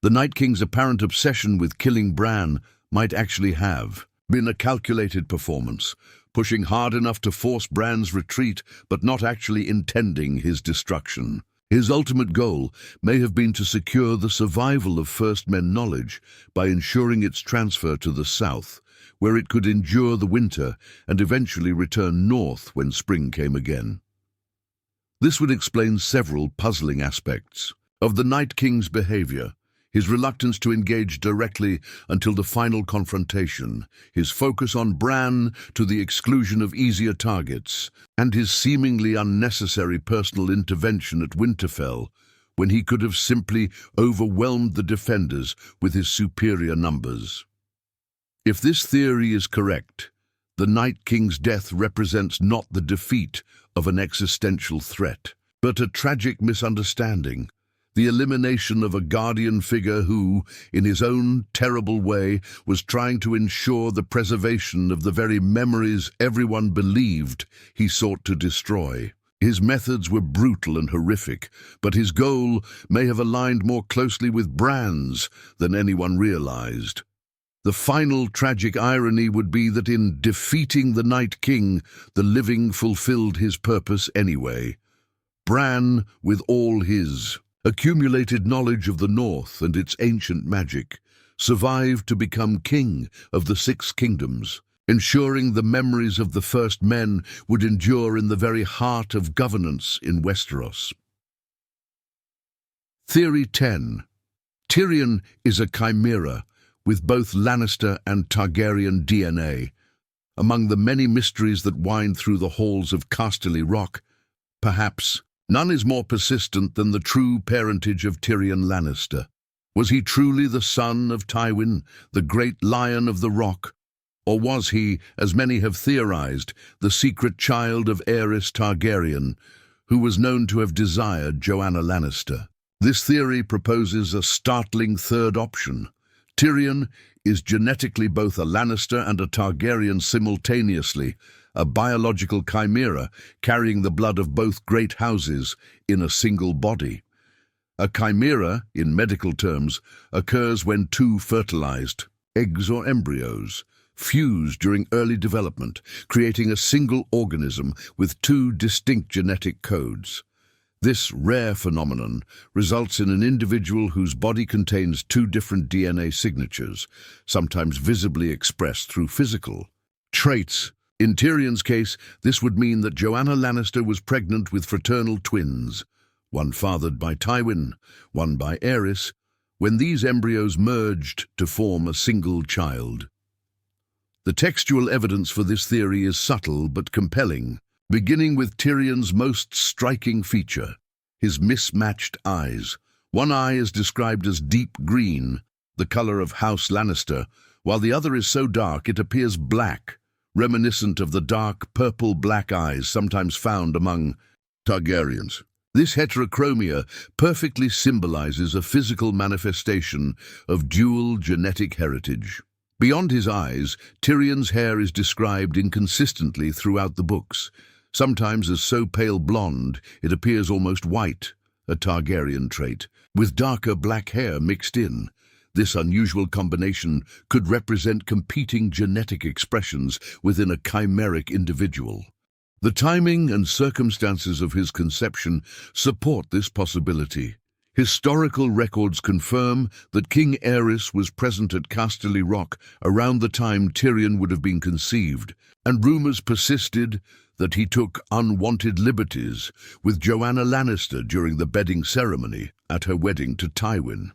The Night King's apparent obsession with killing Bran might actually have been a calculated performance, pushing hard enough to force Bran's retreat, but not actually intending his destruction. His ultimate goal may have been to secure the survival of First Men knowledge by ensuring its transfer to the south, where it could endure the winter and eventually return north when spring came again. This would explain several puzzling aspects of the Night King's behavior: his reluctance to engage directly until the final confrontation, his focus on Bran to the exclusion of easier targets, and his seemingly unnecessary personal intervention at Winterfell when he could have simply overwhelmed the defenders with his superior numbers. If this theory is correct, the Night King's death represents not the defeat of an existential threat, but a tragic misunderstanding, the elimination of a guardian figure who, in his own terrible way, was trying to ensure the preservation of the very memories everyone believed he sought to destroy. His methods were brutal and horrific, but his goal may have aligned more closely with Bran's than anyone realized. The final tragic irony would be that in defeating the Night King, the living fulfilled his purpose anyway. Bran, with all his accumulated knowledge of the North and its ancient magic, survived to become king of the Six Kingdoms, ensuring the memories of the first men would endure in the very heart of governance in Westeros. Theory 10. Tyrion is a chimera with both Lannister and Targaryen DNA. Among the many mysteries that wind through the halls of Casterly Rock, perhaps none is more persistent than the true parentage of Tyrion Lannister. Was he truly the son of Tywin, the great Lion of the Rock? Or was he, as many have theorized, the secret child of Aerys Targaryen, who was known to have desired Joanna Lannister? This theory proposes a startling third option. Tyrion is genetically both a Lannister and a Targaryen simultaneously, a biological chimera carrying the blood of both great houses in a single body. A chimera, in medical terms, occurs when two fertilized eggs or embryos fuse during early development, creating a single organism with two distinct genetic codes. This rare phenomenon results in an individual whose body contains two different DNA signatures, sometimes visibly expressed through physical traits. In Tyrion's case, this would mean that Joanna Lannister was pregnant with fraternal twins, one fathered by Tywin, one by Aerys, when these embryos merged to form a single child. The textual evidence for this theory is subtle but compelling, beginning with Tyrion's most striking feature, his mismatched eyes. One eye is described as deep green, the color of House Lannister, while the other is so dark it appears black, reminiscent of the dark purple-black eyes sometimes found among Targaryens. This heterochromia perfectly symbolizes a physical manifestation of dual genetic heritage. Beyond his eyes, Tyrion's hair is described inconsistently throughout the books, sometimes as so pale blonde it appears almost white, a Targaryen trait, with darker black hair mixed in. This unusual combination could represent competing genetic expressions within a chimeric individual. The timing and circumstances of his conception support this possibility. Historical records confirm that King Aerys was present at Casterly Rock around the time Tyrion would have been conceived, and rumors persisted that he took unwanted liberties with Joanna Lannister during the bedding ceremony at her wedding to Tywin.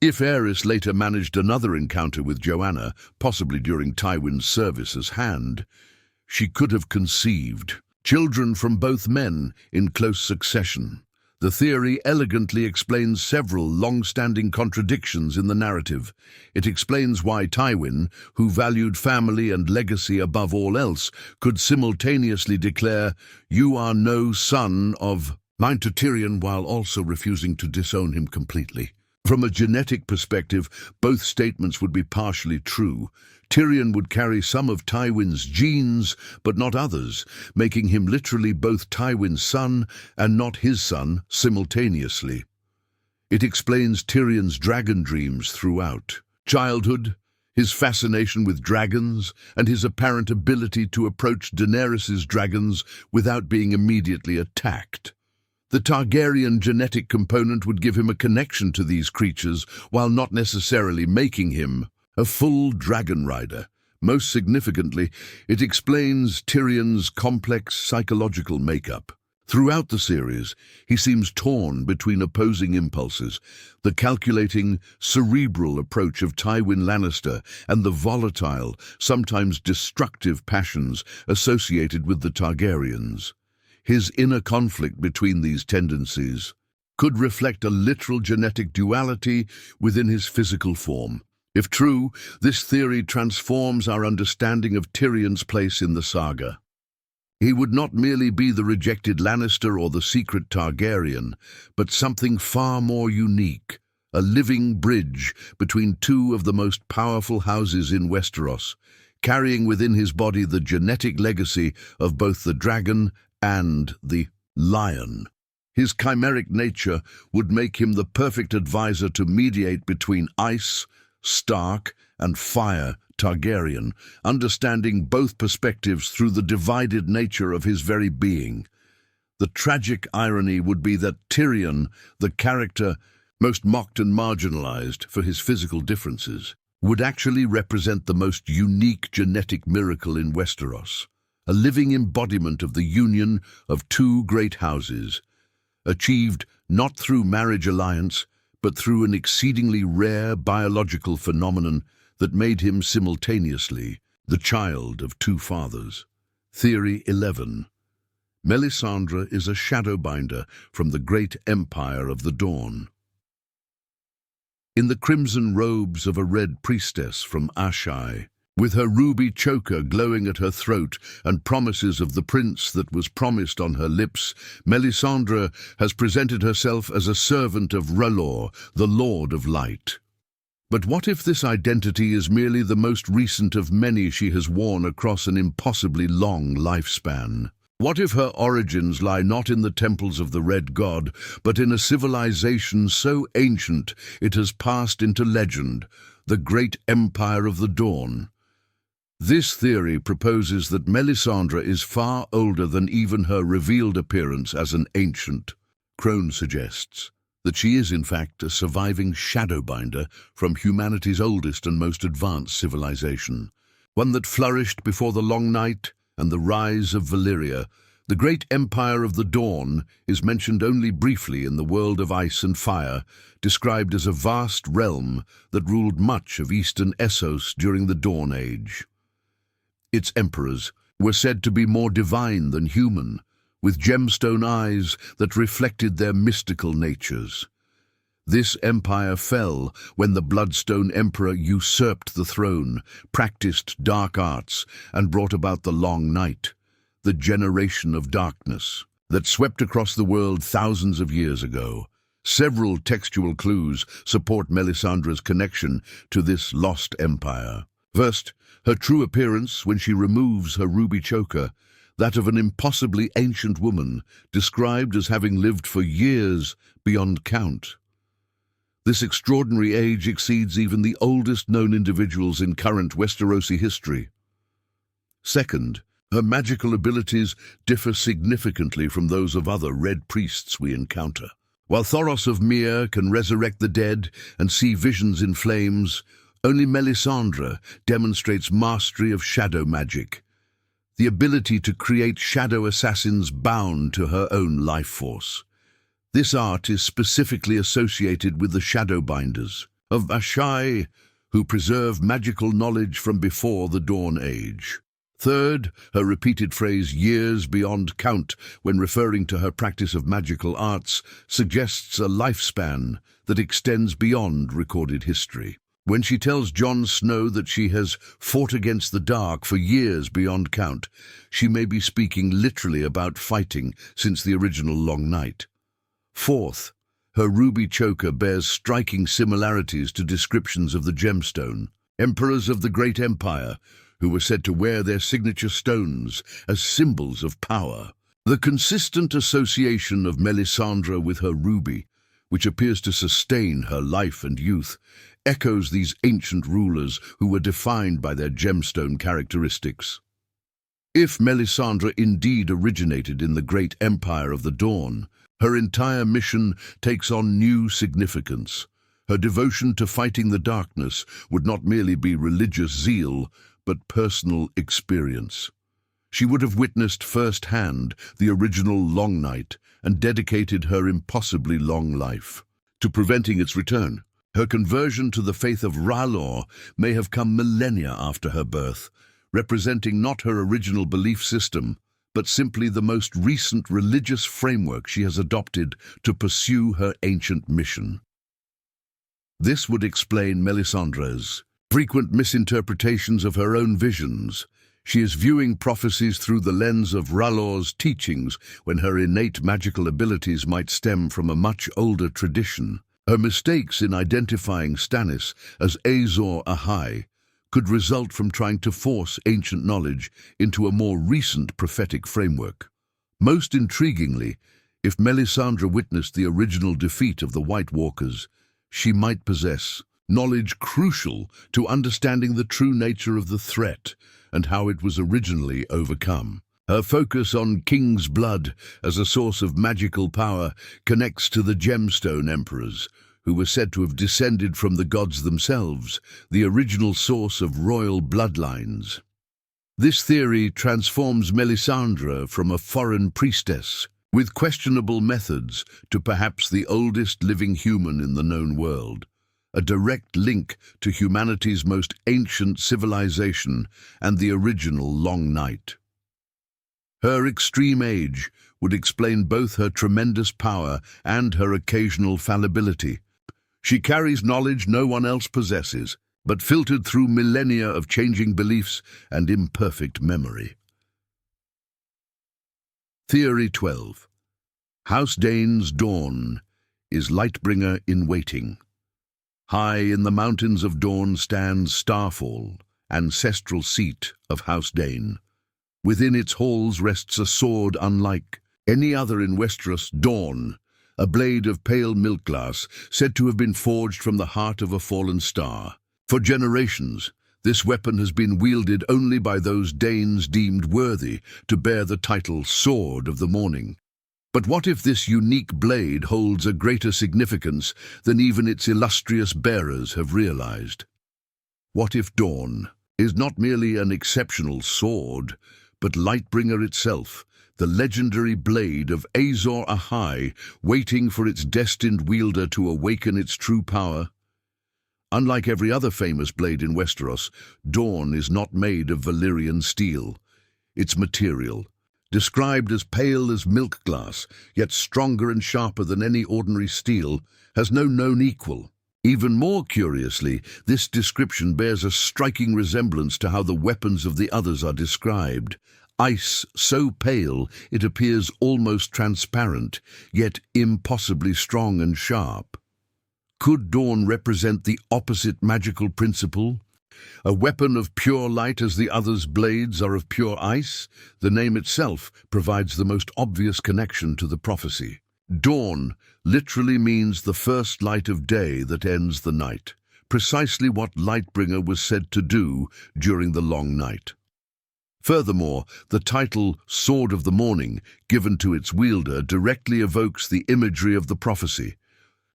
If Aerys later managed another encounter with Joanna, possibly during Tywin's service as Hand, she could have conceived children from both men in close succession. The theory elegantly explains several long-standing contradictions in the narrative. It explains why Tywin, who valued family and legacy above all else, could simultaneously declare, "You are no son of mine" to Tyrion while also refusing to disown him completely. From a genetic perspective, both statements would be partially true. Tyrion would carry some of Tywin's genes, but not others, making him literally both Tywin's son and not his son simultaneously. It explains Tyrion's dragon dreams throughout childhood, his fascination with dragons, and his apparent ability to approach Daenerys' dragons without being immediately attacked. The Targaryen genetic component would give him a connection to these creatures while not necessarily making him a full dragon rider. Most significantly, it explains Tyrion's complex psychological makeup. Throughout the series, he seems torn between opposing impulses, the calculating, cerebral approach of Tywin Lannister and the volatile, sometimes destructive passions associated with the Targaryens. His inner conflict between these tendencies could reflect a literal genetic duality within his physical form. If true, this theory transforms our understanding of Tyrion's place in the saga. He would not merely be the rejected Lannister or the secret Targaryen, but something far more unique, a living bridge between two of the most powerful houses in Westeros, carrying within his body the genetic legacy of both the dragon and the lion. His chimeric nature would make him the perfect advisor to mediate between ice, Stark, and fire, Targaryen, understanding both perspectives through the divided nature of his very being. The tragic irony would be that Tyrion, the character most mocked and marginalized for his physical differences, would actually represent the most unique genetic miracle in Westeros, a living embodiment of the union of two great houses, achieved not through marriage alliance, but through an exceedingly rare biological phenomenon that made him simultaneously the child of two fathers. Theory 11. Melisandre is a shadowbinder from the great empire of the Dawn. In the crimson robes of a red priestess from Ashai, with her ruby choker glowing at her throat and promises of the prince that was promised on her lips, Melisandre has presented herself as a servant of R'hllor, the Lord of Light. But what if this identity is merely the most recent of many she has worn across an impossibly long lifespan? What if her origins lie not in the temples of the Red God, but in a civilization so ancient it has passed into legend, the great Empire of the Dawn? This theory proposes that Melisandre is far older than even her revealed appearance as an ancient. Crone suggests that she is in fact a surviving shadowbinder from humanity's oldest and most advanced civilization, one that flourished before the Long Night and the rise of Valyria. The great empire of the Dawn is mentioned only briefly in the world of ice and fire, described as a vast realm that ruled much of eastern Essos during the Dawn Age. Its emperors were said to be more divine than human, with gemstone eyes that reflected their mystical natures. This empire fell when the Bloodstone Emperor usurped the throne, practiced dark arts, and brought about the Long Night, the generation of darkness that swept across the world thousands of years ago. Several textual clues support Melisandre's connection to this lost empire. First, her true appearance when she removes her ruby choker, that of an impossibly ancient woman, described as having lived for years beyond count. This extraordinary age exceeds even the oldest known individuals in current Westerosi history. Second, her magical abilities differ significantly from those of other red priests we encounter. While Thoros of Myr can resurrect the dead and see visions in flames, only Melisandre demonstrates mastery of shadow magic, the ability to create shadow assassins bound to her own life force. This art is specifically associated with the Shadowbinders of Ashai, who preserve magical knowledge from before the Dawn Age. Third, her repeated phrase, years beyond count, when referring to her practice of magical arts, suggests a lifespan that extends beyond recorded history. When she tells Jon Snow that she has fought against the dark for years beyond count, she may be speaking literally about fighting since the original Long Night. Fourth, her ruby choker bears striking similarities to descriptions of the gemstone. Emperors of the Great Empire, who were said to wear their signature stones as symbols of power. The consistent association of Melisandre with her ruby, which appears to sustain her life and youth, echoes these ancient rulers who were defined by their gemstone characteristics. If Melisandre indeed originated in the great empire of the Dawn, her entire mission takes on new significance. Her devotion to fighting the darkness would not merely be religious zeal, but personal experience. She would have witnessed firsthand the original Long Night and dedicated her impossibly long life to preventing its return. Her conversion to the faith of R'hllor may have come millennia after her birth, representing not her original belief system, but simply the most recent religious framework she has adopted to pursue her ancient mission. This would explain Melisandre's frequent misinterpretations of her own visions. She is viewing prophecies through the lens of R'hllor's teachings when her innate magical abilities might stem from a much older tradition. Her mistakes in identifying Stannis as Azor Ahai could result from trying to force ancient knowledge into a more recent prophetic framework. Most intriguingly, if Melisandre witnessed the original defeat of the White Walkers, she might possess knowledge crucial to understanding the true nature of the threat and how it was originally overcome. Her focus on King's blood as a source of magical power connects to the Gemstone Emperors, who were said to have descended from the gods themselves, the original source of royal bloodlines. This theory transforms Melisandre from a foreign priestess with questionable methods to perhaps the oldest living human in the known world, a direct link to humanity's most ancient civilization and the original Long Night. Her extreme age would explain both her tremendous power and her occasional fallibility. She carries knowledge no one else possesses, but filtered through millennia of changing beliefs and imperfect memory. Theory 12. House Dane's dawn is Lightbringer in waiting. High in the mountains of Dawn stands Starfall, ancestral seat of House Dane. Within its halls rests a sword unlike any other in Westeros, Dawn, a blade of pale milk-glass said to have been forged from the heart of a fallen star. For generations, This weapon has been wielded only by those Danes deemed worthy to bear the title Sword of the Morning. But what if this unique blade holds a greater significance than even its illustrious bearers have realized? What if Dawn is not merely an exceptional sword, but Lightbringer itself, the legendary blade of Azor Ahai, waiting for its destined wielder to awaken its true power? Unlike every other famous blade in Westeros, Dawn is not made of Valyrian steel. Its material, described as pale as milk glass, yet stronger and sharper than any ordinary steel, has no known equal. Even more curiously, this description bears a striking resemblance to how the weapons of the others are described. Ice so pale it appears almost transparent, yet impossibly strong and sharp. Could Dawn represent the opposite magical principle? A weapon of pure light as the others' blades are of pure ice? The name itself provides the most obvious connection to the prophecy. Dawn literally means the first light of day that ends the night, precisely what Lightbringer was said to do during the long night. Furthermore, the title Sword of the Morning, given to its wielder, directly evokes the imagery of the prophecy,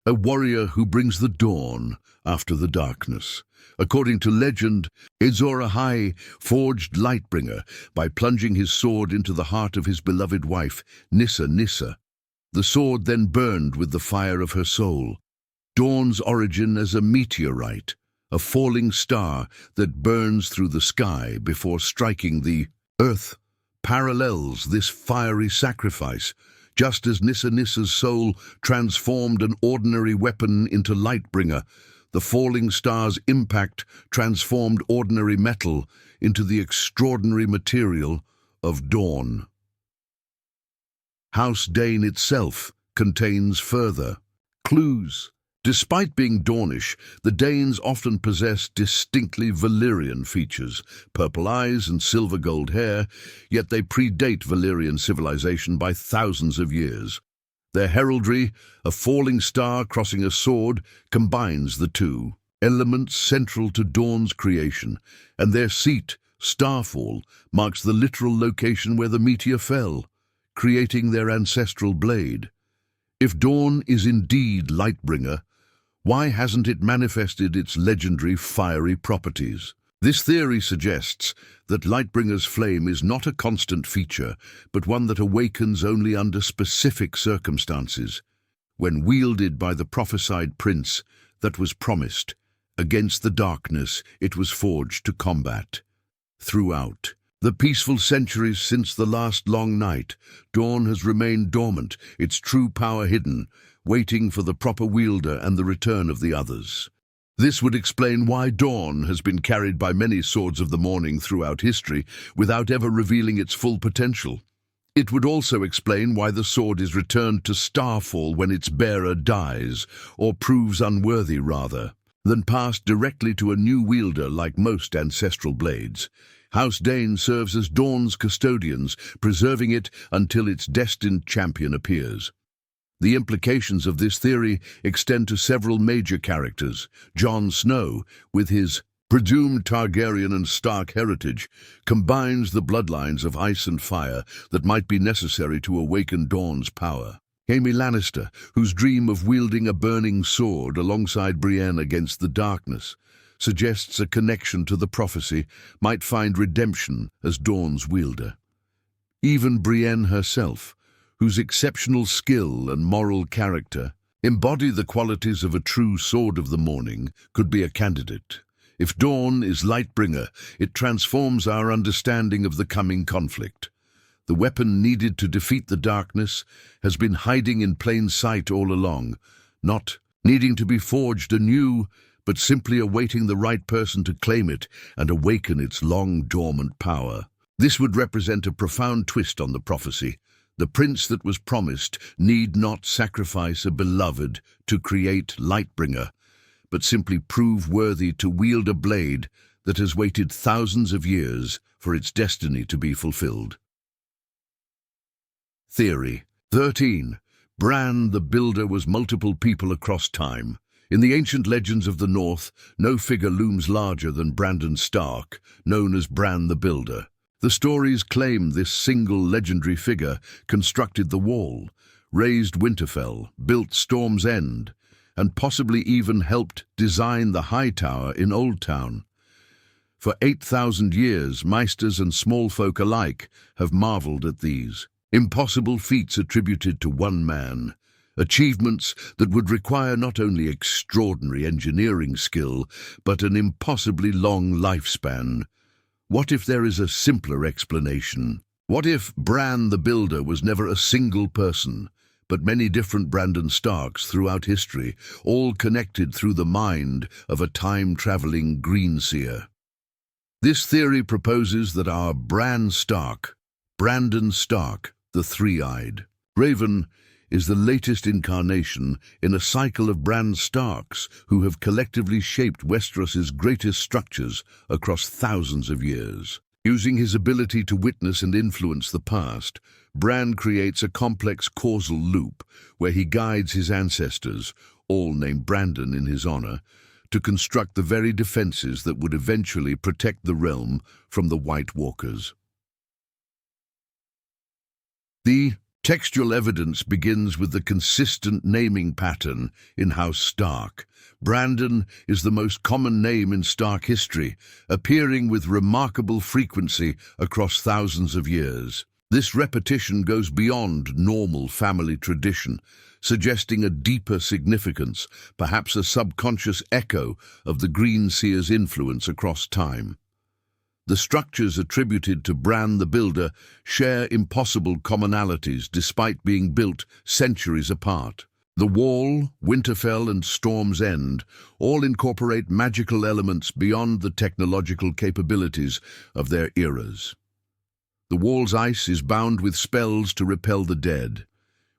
a warrior who brings the dawn after the darkness. According to legend, Azor Ahai forged Lightbringer by plunging his sword into the heart of his beloved wife, Nissa. The sword then burned with the fire of her soul. Dawn's origin as a meteorite, a falling star that burns through the sky before striking the earth, parallels this fiery sacrifice, just as Nissa's soul transformed an ordinary weapon into Lightbringer. The falling star's impact transformed ordinary metal into the extraordinary material of Dawn. House Dane itself contains further clues. Despite being Dawnish, the Danes often possess distinctly Valyrian features, purple eyes and silver gold hair, yet they predate Valyrian civilization by thousands of years. Their heraldry, a falling star crossing a sword, combines the two elements central to Dawn's creation, and their seat, Starfall, marks the literal location where the meteor fell, creating their ancestral blade. If Dawn is indeed Lightbringer, why hasn't it manifested its legendary fiery properties? This theory suggests that Lightbringer's flame is not a constant feature, but one that awakens only under specific circumstances, when wielded by the prophesied prince that was promised. Against the darkness it was forged to combat. Throughout the peaceful centuries since the last long night, Dawn has remained dormant, its true power hidden, waiting for the proper wielder and the return of the others. This would explain why Dawn has been carried by many Swords of the Morning throughout history without ever revealing its full potential. It would also explain why the sword is returned to Starfall when its bearer dies, or proves unworthy rather, than passed directly to a new wielder like most ancestral blades. House Dane serves as Dawn's custodians, preserving it until its destined champion appears. The implications of this theory extend to several major characters. Jon Snow, with his presumed Targaryen and Stark heritage, combines the bloodlines of ice and fire that might be necessary to awaken Dawn's power. Jaime Lannister, whose dream of wielding a burning sword alongside Brienne against the darkness, suggests a connection to the prophecy, might find redemption as Dawn's wielder. Even Brienne herself, whose exceptional skill and moral character embody the qualities of a true Sword of the Morning, could be a candidate. If Dawn is Lightbringer, it transforms our understanding of the coming conflict. The weapon needed to defeat the darkness has been hiding in plain sight all along, not needing to be forged anew, but simply awaiting the right person to claim it and awaken its long-dormant power. This would represent a profound twist on the prophecy. The prince that was promised need not sacrifice a beloved to create Lightbringer, but simply prove worthy to wield a blade that has waited thousands of years for its destiny to be fulfilled. Theory 13. Bran the Builder was multiple people across time. In the ancient legends of the North, no figure looms larger than Brandon Stark, known as Bran the Builder. The stories claim this single legendary figure constructed the Wall, raised Winterfell, built Storm's End, and possibly even helped design the High Tower in Old Town. For 8,000 years, Meisters and small folk alike have marveled at these impossible feats attributed to one man, achievements that would require not only extraordinary engineering skill, but an impossibly long lifespan. What if there is a simpler explanation? What if Bran the Builder was never a single person, but many different Brandon Starks throughout history, all connected through the mind of a time-traveling greenseer? This theory proposes that our Brandon Stark, the Three-Eyed Raven, is the latest incarnation in a cycle of Bran Starks who have collectively shaped Westeros's greatest structures across thousands of years. Using his ability to witness and influence the past, Bran creates a complex causal loop where he guides his ancestors, all named Brandon in his honor, to construct the very defenses that would eventually protect the realm from the White Walkers. The textual evidence begins with the consistent naming pattern in House Stark. Brandon is the most common name in Stark history, appearing with remarkable frequency across thousands of years. This repetition goes beyond normal family tradition, suggesting a deeper significance, perhaps a subconscious echo of the Greenseer's influence across time. The structures attributed to Bran the Builder share impossible commonalities despite being built centuries apart. The Wall, Winterfell, and Storm's End all incorporate magical elements beyond the technological capabilities of their eras. The Wall's ice is bound with spells to repel the dead.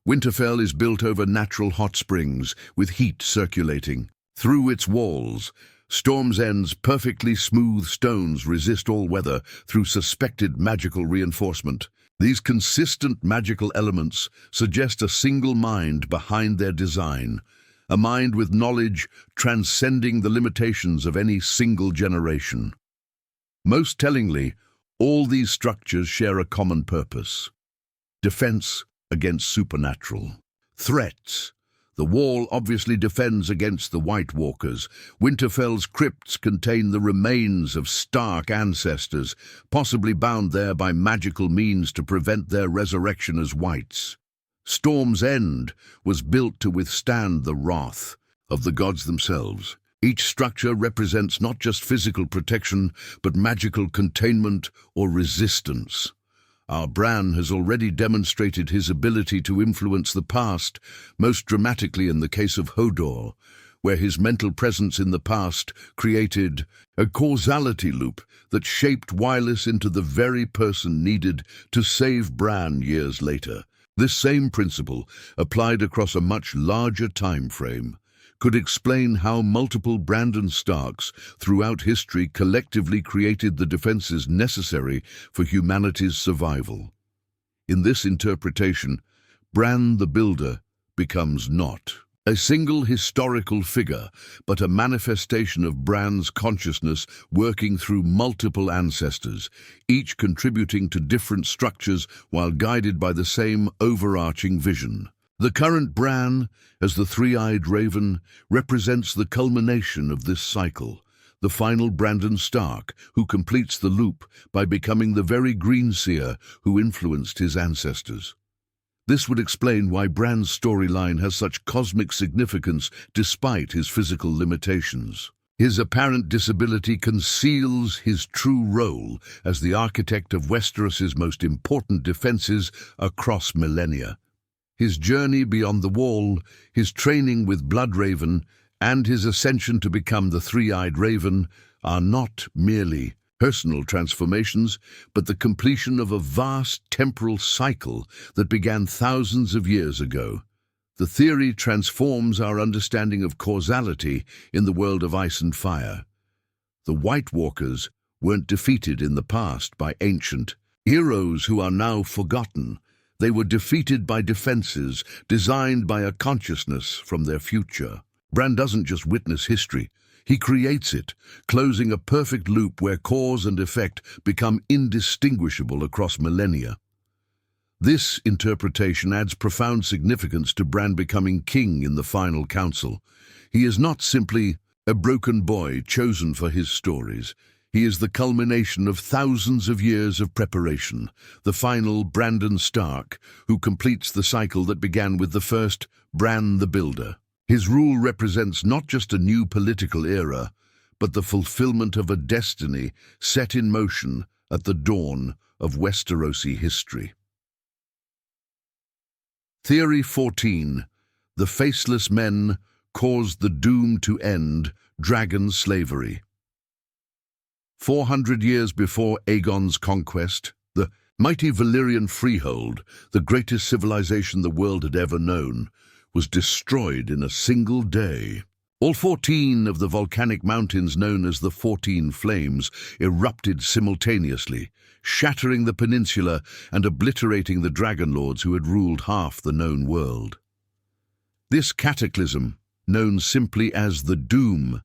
Winterfell is built over natural hot springs, with heat circulating through its walls. Storm's End's perfectly smooth stones resist all weather through suspected magical reinforcement. These consistent magical elements suggest a single mind behind their design, a mind with knowledge transcending the limitations of any single generation. Most tellingly, all these structures share a common purpose: defense against supernatural threats. The Wall obviously defends against the White Walkers. Winterfell's crypts contain the remains of Stark ancestors, possibly bound there by magical means to prevent their resurrection as Whites. Storm's End was built to withstand the wrath of the gods themselves. Each structure represents not just physical protection, but magical containment or resistance. Our Bran has already demonstrated his ability to influence the past, most dramatically in the case of Hodor, where his mental presence in the past created a causality loop that shaped Wireless into the very person needed to save Bran years later. This same principle, applied across a much larger time frame, could explain how multiple Brandon Starks throughout history collectively created the defenses necessary for humanity's survival. In this interpretation, Bran the Builder becomes not a single historical figure, but a manifestation of Bran's consciousness working through multiple ancestors, each contributing to different structures while guided by the same overarching vision. The current Bran, as the Three-Eyed Raven, represents the culmination of this cycle, the final Brandon Stark, who completes the loop by becoming the very Greenseer who influenced his ancestors. This would explain why Bran's storyline has such cosmic significance despite his physical limitations. His apparent disability conceals his true role as the architect of Westeros's most important defenses across millennia. His journey beyond the Wall, his training with Bloodraven, and his ascension to become the Three-Eyed Raven are not merely personal transformations, but the completion of a vast temporal cycle that began thousands of years ago. The theory transforms our understanding of causality in the world of ice and fire. The White Walkers weren't defeated in the past by ancient heroes who are now forgotten. They were defeated by defenses designed by a consciousness from their future. Bran doesn't just witness history, he creates it, closing a perfect loop where cause and effect become indistinguishable across millennia. This interpretation adds profound significance to Bran becoming king in the final council. He is not simply a broken boy chosen for his stories. He is the culmination of thousands of years of preparation, the final Brandon Stark, who completes the cycle that began with the first Bran the Builder. His rule represents not just a new political era, but the fulfillment of a destiny set in motion at the dawn of Westerosi history. Theory 14. The faceless men caused the doom to end dragon slavery. 400 years before Aegon's conquest, the mighty Valyrian freehold, the greatest civilization the world had ever known, was destroyed in a single day. All 14 of the volcanic mountains known as the 14 Flames erupted simultaneously, shattering the peninsula and obliterating the dragon lords who had ruled half the known world. This cataclysm, known simply as the Doom,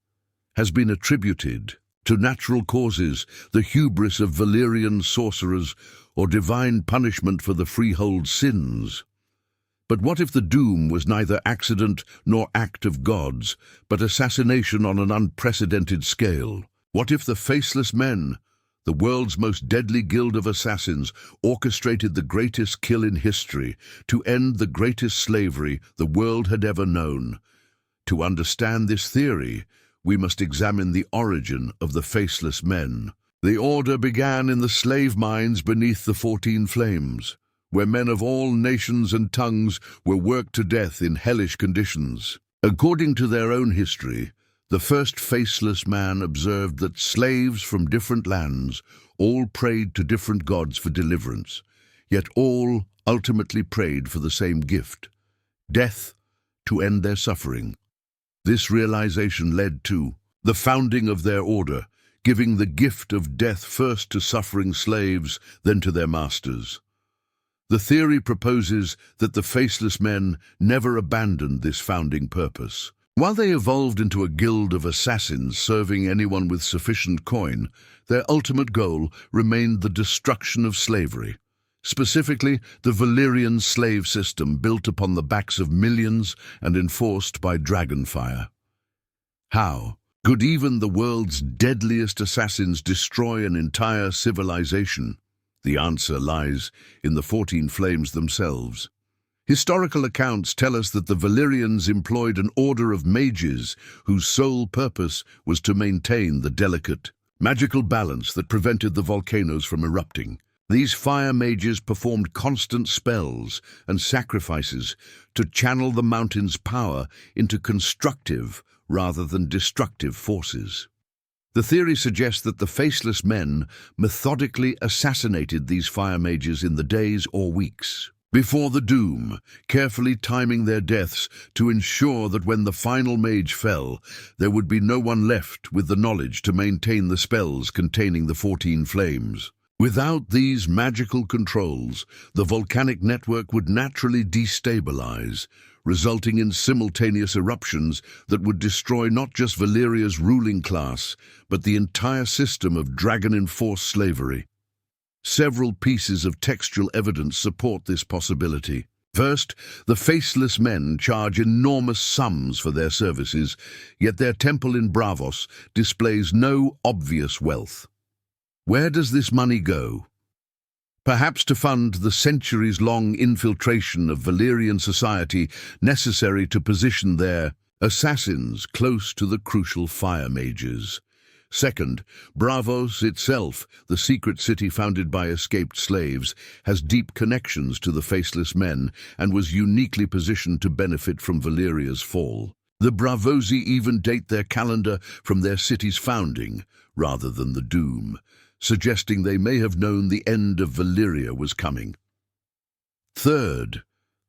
has been attributed to natural causes, the hubris of Valyrian sorcerers, or divine punishment for the freehold sins. But what if the doom was neither accident nor act of gods, but assassination on an unprecedented scale? What if the Faceless Men, the world's most deadly guild of assassins, orchestrated the greatest kill in history to end the greatest slavery the world had ever known? To understand this theory, we must examine the origin of the Faceless Men. The order began in the slave mines beneath the 14 Flames, where men of all nations and tongues were worked to death in hellish conditions. According to their own history, the first Faceless Man observed that slaves from different lands all prayed to different gods for deliverance, yet all ultimately prayed for the same gift, death, to end their suffering. This realization led to the founding of their order, giving the gift of death first to suffering slaves, then to their masters. The theory proposes that the Faceless Men never abandoned this founding purpose. While they evolved into a guild of assassins serving anyone with sufficient coin, their ultimate goal remained the destruction of slavery. Specifically, the Valyrian slave system built upon the backs of millions and enforced by dragonfire. How could even the world's deadliest assassins destroy an entire civilization? The answer lies in the 14 Flames themselves. Historical accounts tell us that the Valyrians employed an order of mages whose sole purpose was to maintain the delicate, magical balance that prevented the volcanoes from erupting. These fire mages performed constant spells and sacrifices to channel the mountain's power into constructive rather than destructive forces. The theory suggests that the Faceless Men methodically assassinated these fire mages in the days or weeks before the doom, carefully timing their deaths to ensure that when the final mage fell, there would be no one left with the knowledge to maintain the spells containing the 14 Flames. Without these magical controls, the volcanic network would naturally destabilize, resulting in simultaneous eruptions that would destroy not just Valyria's ruling class, but the entire system of dragon-enforced slavery. Several pieces of textual evidence support this possibility. First, the Faceless Men charge enormous sums for their services, yet their temple in Braavos displays no obvious wealth. Where does this money go? Perhaps to fund the centuries-long infiltration of Valyrian society necessary to position their assassins close to the crucial fire mages. Second, Braavos itself, the secret city founded by escaped slaves, has deep connections to the Faceless Men and was uniquely positioned to benefit from Valyria's fall. The Braavosi even date their calendar from their city's founding, rather than the doom, suggesting they may have known the end of Valyria was coming. Third,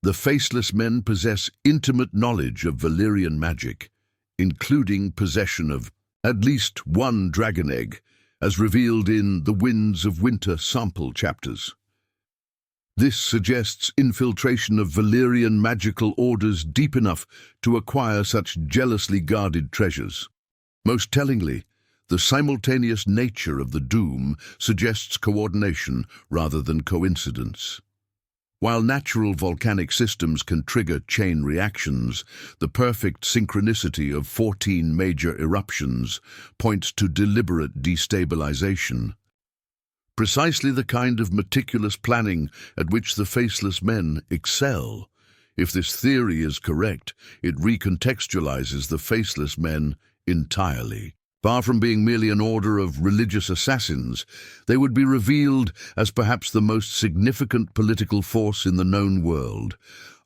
the Faceless Men possess intimate knowledge of Valyrian magic, including possession of at least one dragon egg, as revealed in the Winds of Winter sample chapters. This suggests infiltration of Valyrian magical orders deep enough to acquire such jealously guarded treasures. Most tellingly, the simultaneous nature of the doom suggests coordination rather than coincidence. While natural volcanic systems can trigger chain reactions, the perfect synchronicity of 14 major eruptions points to deliberate destabilization. Precisely the kind of meticulous planning at which the Faceless Men excel. If this theory is correct, it recontextualizes the Faceless Men entirely. Far from being merely an order of religious assassins, they would be revealed as perhaps the most significant political force in the known world,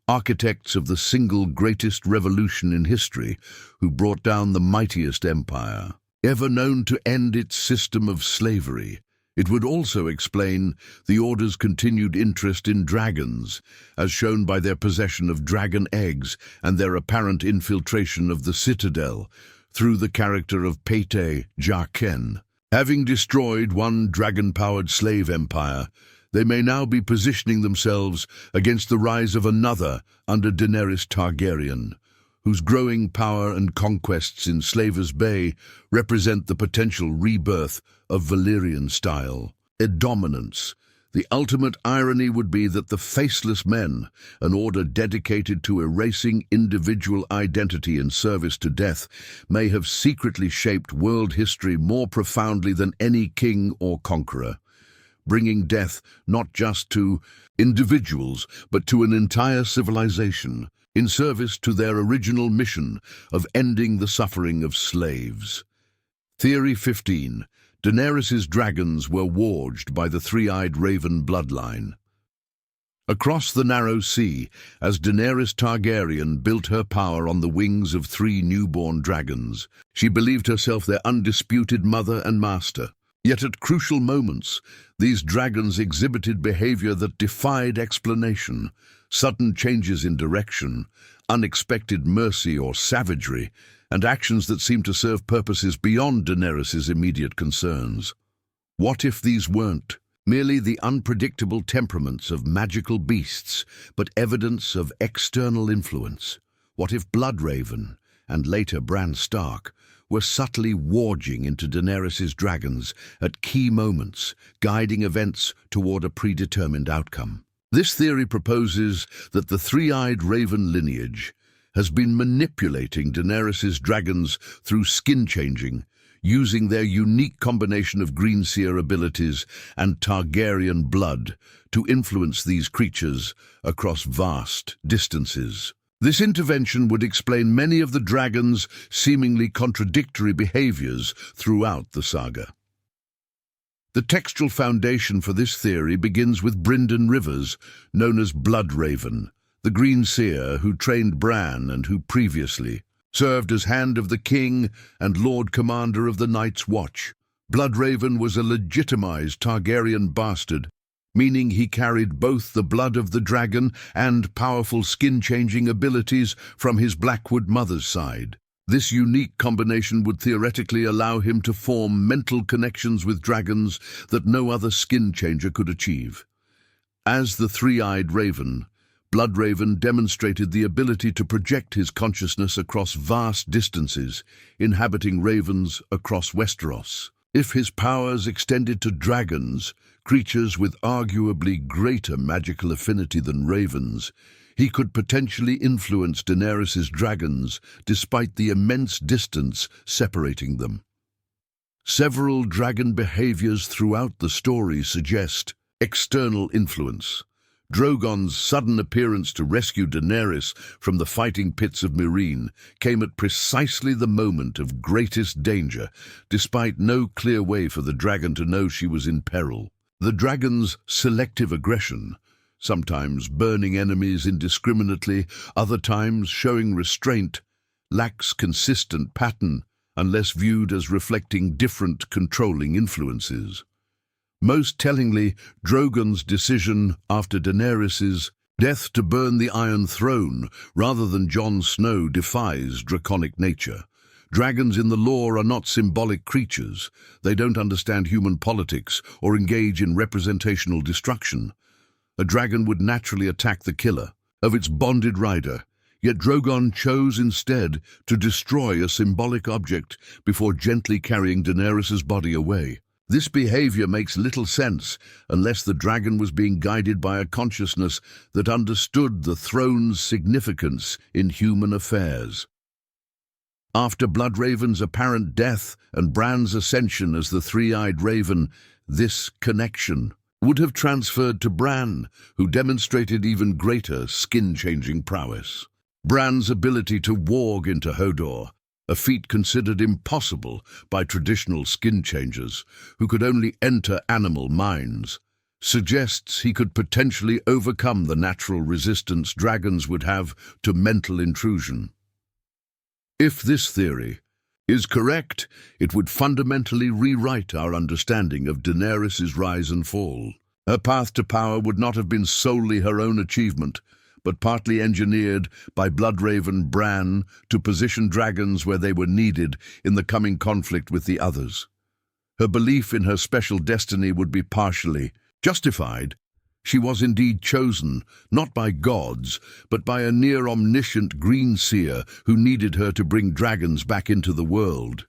architects of the single greatest revolution in history, who brought down the mightiest empire ever known to end its system of slavery. It would also explain the Order's continued interest in dragons, as shown by their possession of dragon eggs and their apparent infiltration of the Citadel through the character of Pate Jaqen. Having destroyed one dragon-powered slave empire, they may now be positioning themselves against the rise of another under Daenerys Targaryen, whose growing power and conquests in Slaver's Bay represent the potential rebirth of Valyrian-style dominance. The ultimate irony would be that the Faceless Men, an order dedicated to erasing individual identity in service to death, may have secretly shaped world history more profoundly than any king or conqueror, bringing death not just to individuals, but to an entire civilization, in service to their original mission of ending the suffering of slaves. Theory 15. Daenerys's dragons were warged by the three-eyed raven bloodline. Across the narrow sea, as Daenerys Targaryen built her power on the wings of 3 newborn dragons, she believed herself their undisputed mother and master. Yet at crucial moments, these dragons exhibited behavior that defied explanation, sudden changes in direction, unexpected mercy or savagery, and actions that seemed to serve purposes beyond Daenerys' immediate concerns. What if these weren't merely the unpredictable temperaments of magical beasts, but evidence of external influence? What if Bloodraven, and later Bran Stark, were subtly warging into Daenerys' dragons at key moments, guiding events toward a predetermined outcome? This theory proposes that the three-eyed raven lineage has been manipulating Daenerys' dragons through skin changing, using their unique combination of greenseer abilities and Targaryen blood to influence these creatures across vast distances. This intervention would explain many of the dragons' seemingly contradictory behaviors throughout the saga. The textual foundation for this theory begins with Brynden Rivers, known as Bloodraven, the Green Seer who trained Bran and who previously served as Hand of the King and Lord Commander of the Night's Watch. Bloodraven was a legitimized Targaryen bastard, meaning he carried both the blood of the dragon and powerful skin-changing abilities from his Blackwood mother's side. This unique combination would theoretically allow him to form mental connections with dragons that no other skin changer could achieve. As the three-eyed raven, Bloodraven demonstrated the ability to project his consciousness across vast distances, inhabiting ravens across Westeros. If his powers extended to dragons, creatures with arguably greater magical affinity than ravens, he could potentially influence Daenerys' dragons despite the immense distance separating them. Several dragon behaviors throughout the story suggest external influence. Drogon's sudden appearance to rescue Daenerys from the fighting pits of Meereen came at precisely the moment of greatest danger, despite no clear way for the dragon to know she was in peril. The dragon's selective aggression, sometimes burning enemies indiscriminately, other times showing restraint, lacks consistent pattern unless viewed as reflecting different controlling influences. Most tellingly, Drogon's decision after Daenerys' death to burn the Iron Throne rather than Jon Snow defies draconic nature. Dragons in the lore are not symbolic creatures. They don't understand human politics or engage in representational destruction. A dragon would naturally attack the killer of its bonded rider, yet Drogon chose instead to destroy a symbolic object before gently carrying Daenerys' body away. This behavior makes little sense unless the dragon was being guided by a consciousness that understood the throne's significance in human affairs. After Bloodraven's apparent death and Bran's ascension as the three-eyed raven, this connection would have transferred to Bran, who demonstrated even greater skin-changing prowess. Bran's ability to warg into Hodor, a feat considered impossible by traditional skin changers, who could only enter animal minds, suggests he could potentially overcome the natural resistance dragons would have to mental intrusion. If this theory is correct, it would fundamentally rewrite our understanding of Daenerys' rise and fall. Her path to power would not have been solely her own achievement, but partly engineered by Bloodraven Bran to position dragons where they were needed in the coming conflict with the others. Her belief in her special destiny would be partially justified. She was indeed chosen, not by gods, but by a near-omniscient green seer who needed her to bring dragons back into the world.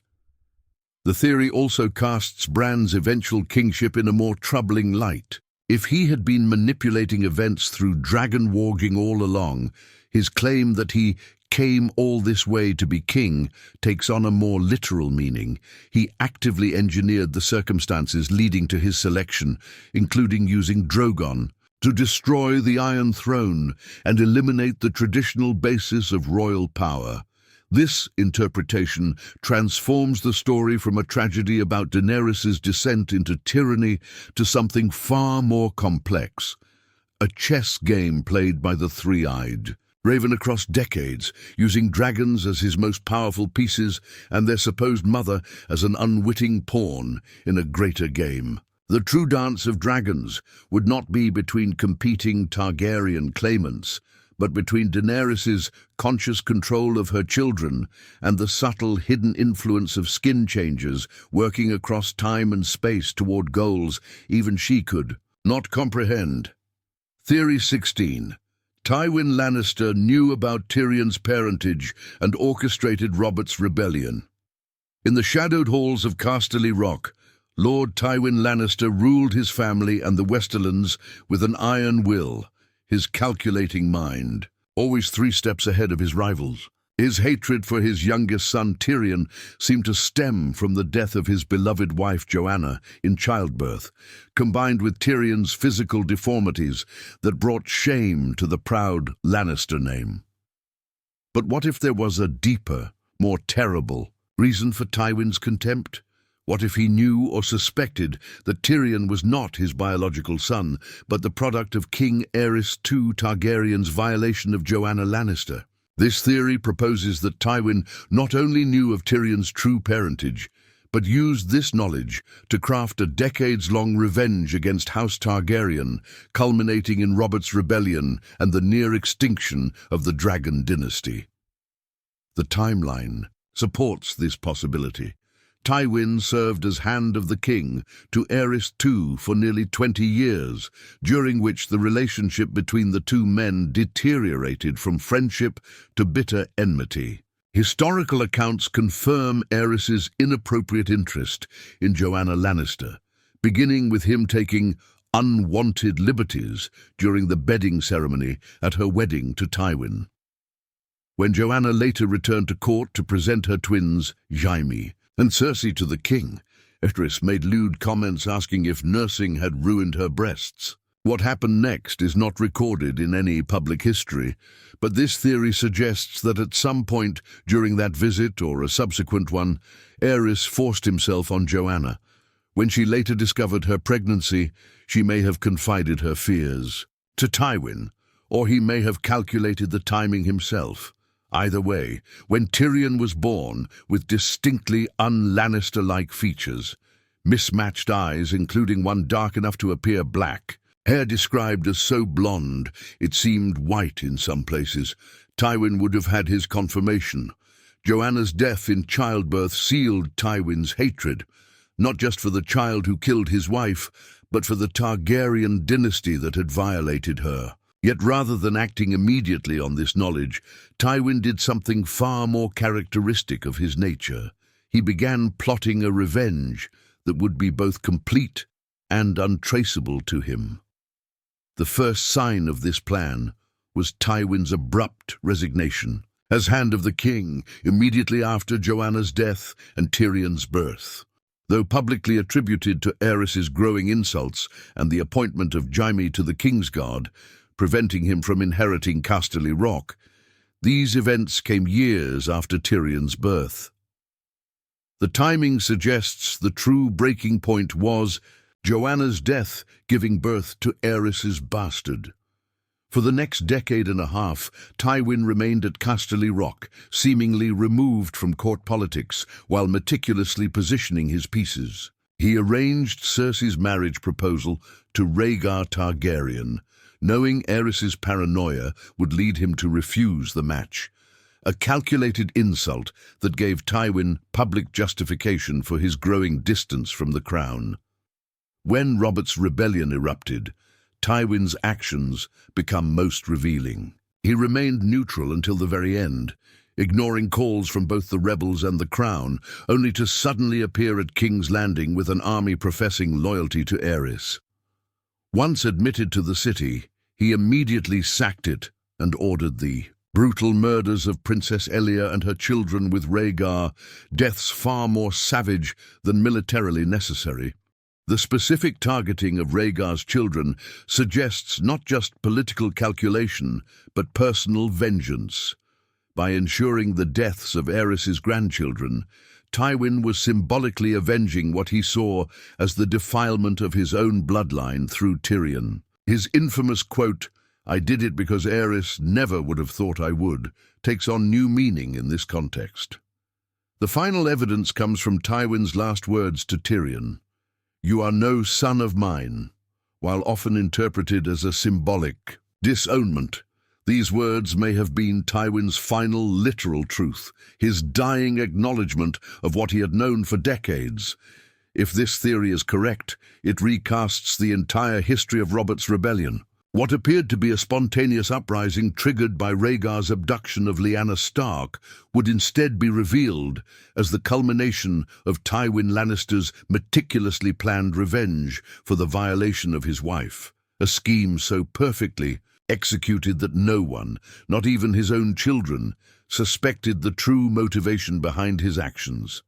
The theory also casts Bran's eventual kingship in a more troubling light. If he had been manipulating events through dragon warging all along, his claim that he came all this way to be king takes on a more literal meaning. He actively engineered the circumstances leading to his selection, including using Drogon to destroy the Iron Throne and eliminate the traditional basis of royal power. This interpretation transforms the story from a tragedy about Daenerys' descent into tyranny to something far more complex, a chess game played by the three-eyed Raven across decades, using dragons as his most powerful pieces and their supposed mother as an unwitting pawn in a greater game. The true dance of dragons would not be between competing Targaryen claimants, but between Daenerys' conscious control of her children and the subtle hidden influence of skin changers working across time and space toward goals even she could not comprehend. Theory 16. Tywin Lannister knew about Tyrion's parentage and orchestrated Robert's rebellion. In the shadowed halls of Casterly Rock, Lord Tywin Lannister ruled his family and the Westerlands with an iron will, his calculating mind, always 3 steps ahead of his rivals. His hatred for his youngest son Tyrion seemed to stem from the death of his beloved wife Joanna in childbirth, combined with Tyrion's physical deformities that brought shame to the proud Lannister name. But what if there was a deeper, more terrible reason for Tywin's contempt? What if he knew or suspected that Tyrion was not his biological son, but the product of King Aerys II Targaryen's violation of Joanna Lannister? This theory proposes that Tywin not only knew of Tyrion's true parentage, but used this knowledge to craft a decades-long revenge against House Targaryen, culminating in Robert's rebellion and the near extinction of the Dragon dynasty. The timeline supports this possibility. Tywin served as Hand of the King to Aerys II for nearly 20 years, during which the relationship between the two men deteriorated from friendship to bitter enmity. Historical accounts confirm Aerys' inappropriate interest in Joanna Lannister, beginning with him taking unwanted liberties during the bedding ceremony at her wedding to Tywin. When Joanna later returned to court to present her twins, Jaime and Cersei, to the king, Aerys made lewd comments asking if nursing had ruined her breasts. What happened next is not recorded in any public history, but this theory suggests that at some point during that visit or a subsequent one, Aerys forced himself on Joanna. When she later discovered her pregnancy, she may have confided her fears to Tywin, or he may have calculated the timing himself. Either way, when Tyrion was born with distinctly un-Lannister-like features, mismatched eyes including one dark enough to appear black, hair described as so blonde it seemed white in some places, Tywin would have had his confirmation. Joanna's death in childbirth sealed Tywin's hatred, not just for the child who killed his wife, but for the Targaryen dynasty that had violated her. Yet rather than acting immediately on this knowledge, Tywin did something far more characteristic of his nature. He began plotting a revenge that would be both complete and untraceable to him. The first sign of this plan was Tywin's abrupt resignation as Hand of the King immediately after Joanna's death and Tyrion's birth. Though publicly attributed to Aerys's growing insults and the appointment of Jaime to the Kingsguard, preventing him from inheriting Casterly Rock, these events came years after Tyrion's birth. The timing suggests the true breaking point was Joanna's death giving birth to Aerys's bastard. For the next decade and a half, Tywin remained at Casterly Rock, seemingly removed from court politics, while meticulously positioning his pieces. He arranged Cersei's marriage proposal to Rhaegar Targaryen, knowing Aerys's paranoia would lead him to refuse the match. A calculated insult that gave Tywin public justification for his growing distance from the crown. When Robert's rebellion erupted, Tywin's actions become most revealing. He remained neutral until the very end, ignoring calls from both the rebels and the crown, only to suddenly appear at King's Landing with an army professing loyalty to Aerys. Once admitted to the city, he immediately sacked it and ordered the brutal murders of Princess Elia and her children with Rhaegar, deaths far more savage than militarily necessary. The specific targeting of Rhaegar's children suggests not just political calculation, but personal vengeance. By ensuring the deaths of Aerys's grandchildren, Tywin was symbolically avenging what he saw as the defilement of his own bloodline through Tyrion. His infamous quote, "I did it because Aerys never would have thought I would," takes on new meaning in this context. The final evidence comes from Tywin's last words to Tyrion, "You are no son of mine," while often interpreted as a symbolic disownment. These words may have been Tywin's final literal truth, his dying acknowledgement of what he had known for decades. If this theory is correct, it recasts the entire history of Robert's rebellion. What appeared to be a spontaneous uprising triggered by Rhaegar's abduction of Lyanna Stark would instead be revealed as the culmination of Tywin Lannister's meticulously planned revenge for the violation of his wife, a scheme so perfectly executed that no one, not even his own children, suspected the true motivation behind his actions.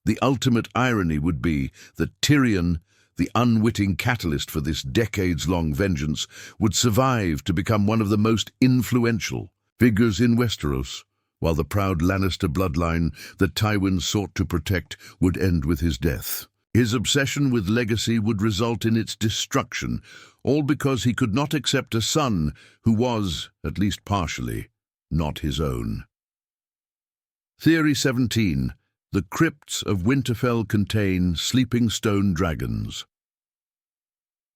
The ultimate irony would be that Tyrion, the unwitting catalyst for this decades-long vengeance, would survive to become one of the most influential figures in Westeros, while the proud Lannister bloodline that Tywin sought to protect would end with his death. His obsession with legacy would result in its destruction, all because he could not accept a son who was, at least partially, not his own. Theory 17. The crypts of Winterfell contain sleeping stone dragons.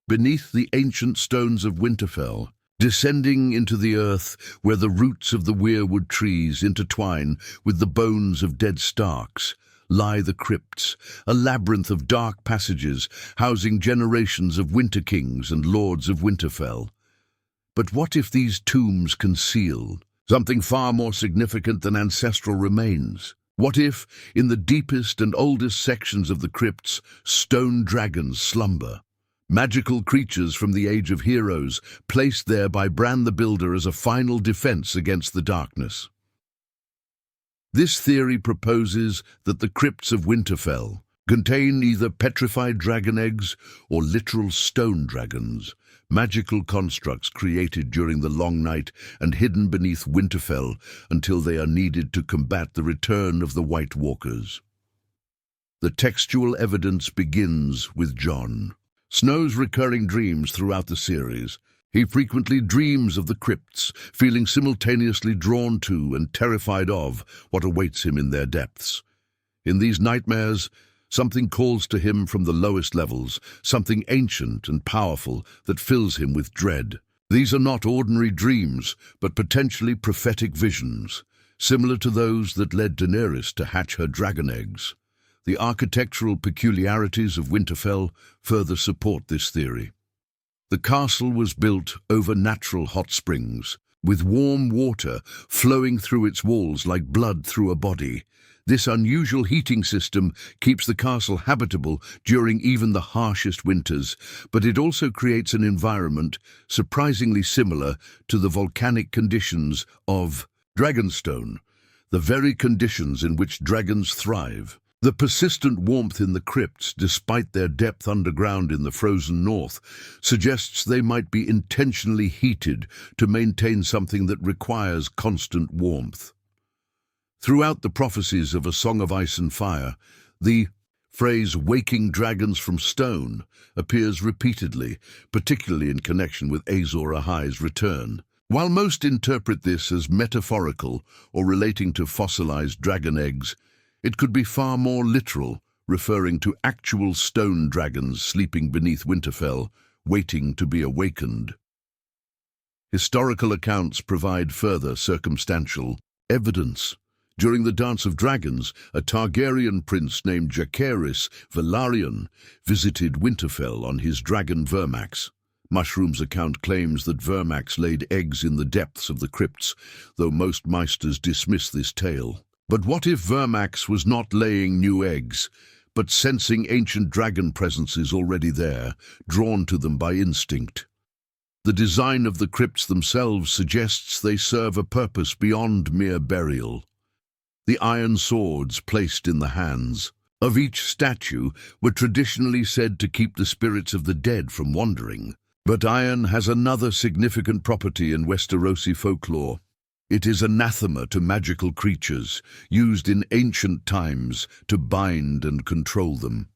Beneath the ancient stones of Winterfell, descending into the earth where the roots of the weirwood trees intertwine with the bones of dead Starks, lie the crypts, a labyrinth of dark passages housing generations of Winter Kings and Lords of Winterfell. But what if these tombs conceal something far more significant than ancestral remains? What if, in the deepest and oldest sections of the crypts, stone dragons slumber? Magical creatures from the Age of Heroes, placed there by Bran the Builder as a final defense against the darkness. This theory proposes that the crypts of Winterfell contain either petrified dragon eggs or literal stone dragons, magical constructs created during the Long Night and hidden beneath Winterfell until they are needed to combat the return of the White Walkers. The textual evidence begins with Jon Snow's recurring dreams throughout the series. He frequently dreams of the crypts, feeling simultaneously drawn to and terrified of what awaits him in their depths. In these nightmares, something calls to him from the lowest levels, something ancient and powerful that fills him with dread. These are not ordinary dreams, but potentially prophetic visions, similar to those that led Daenerys to hatch her dragon eggs. The architectural peculiarities of Winterfell further support this theory. The castle was built over natural hot springs, with warm water flowing through its walls like blood through a body. This unusual heating system keeps the castle habitable during even the harshest winters, but it also creates an environment surprisingly similar to the volcanic conditions of Dragonstone, the very conditions in which dragons thrive. The persistent warmth in the crypts, despite their depth underground in the frozen north, suggests they might be intentionally heated to maintain something that requires constant warmth. Throughout the prophecies of A Song of Ice and Fire, the phrase "waking dragons from stone" appears repeatedly, particularly in connection with Azor Ahai's return. While most interpret this as metaphorical or relating to fossilized dragon eggs, it could be far more literal, referring to actual stone dragons sleeping beneath Winterfell, waiting to be awakened. Historical accounts provide further circumstantial evidence. During the Dance of Dragons, a Targaryen prince named Jacaerys Velaryon visited Winterfell on his dragon Vermax. Mushroom's account claims that Vermax laid eggs in the depths of the crypts, though most Meisters dismiss this tale. But what if Vermax was not laying new eggs, but sensing ancient dragon presences already there, drawn to them by instinct? The design of the crypts themselves suggests they serve a purpose beyond mere burial. The iron swords placed in the hands of each statue were traditionally said to keep the spirits of the dead from wandering. But iron has another significant property in Westerosi folklore. It is anathema to magical creatures, used in ancient times to bind and control them.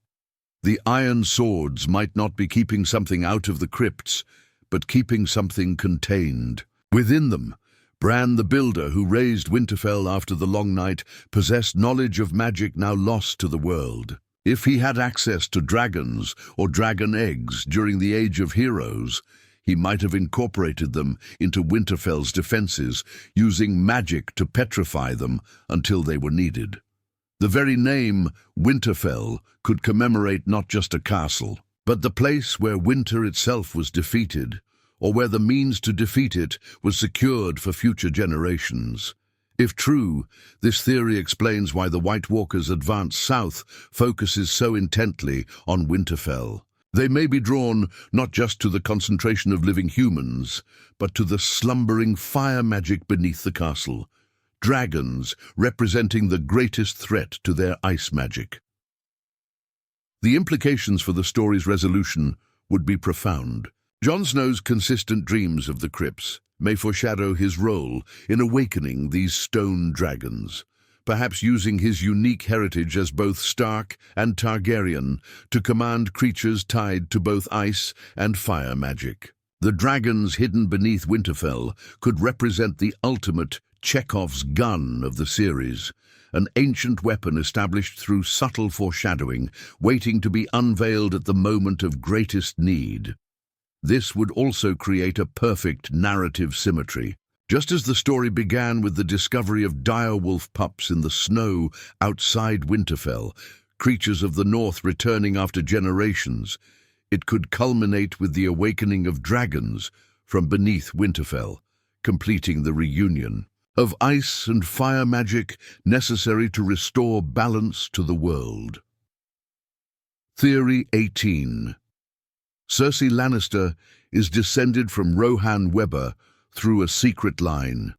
The iron swords might not be keeping something out of the crypts, but keeping something contained within them. Bran the Builder, who raised Winterfell after the Long Night, possessed knowledge of magic now lost to the world. If he had access to dragons or dragon eggs during the Age of Heroes, he might have incorporated them into Winterfell's defenses, using magic to petrify them until they were needed. The very name Winterfell could commemorate not just a castle, but the place where winter itself was defeated, or where the means to defeat it was secured for future generations. If true, this theory explains why the White Walkers' advance south focuses so intently on Winterfell. They may be drawn not just to the concentration of living humans, but to the slumbering fire magic beneath the castle, dragons representing the greatest threat to their ice magic. The implications for the story's resolution would be profound. Jon Snow's consistent dreams of the crypts may foreshadow his role in awakening these stone dragons, perhaps using his unique heritage as both Stark and Targaryen to command creatures tied to both ice and fire magic. The dragons hidden beneath Winterfell could represent the ultimate Chekhov's gun of the series, an ancient weapon established through subtle foreshadowing, waiting to be unveiled at the moment of greatest need. This would also create a perfect narrative symmetry. Just as the story began with the discovery of direwolf pups in the snow outside Winterfell, creatures of the north returning after generations, it could culminate with the awakening of dragons from beneath Winterfell, completing the reunion of ice and fire magic necessary to restore balance to the world. Theory 18. Cersei Lannister is descended from Rohan Webber through a secret line.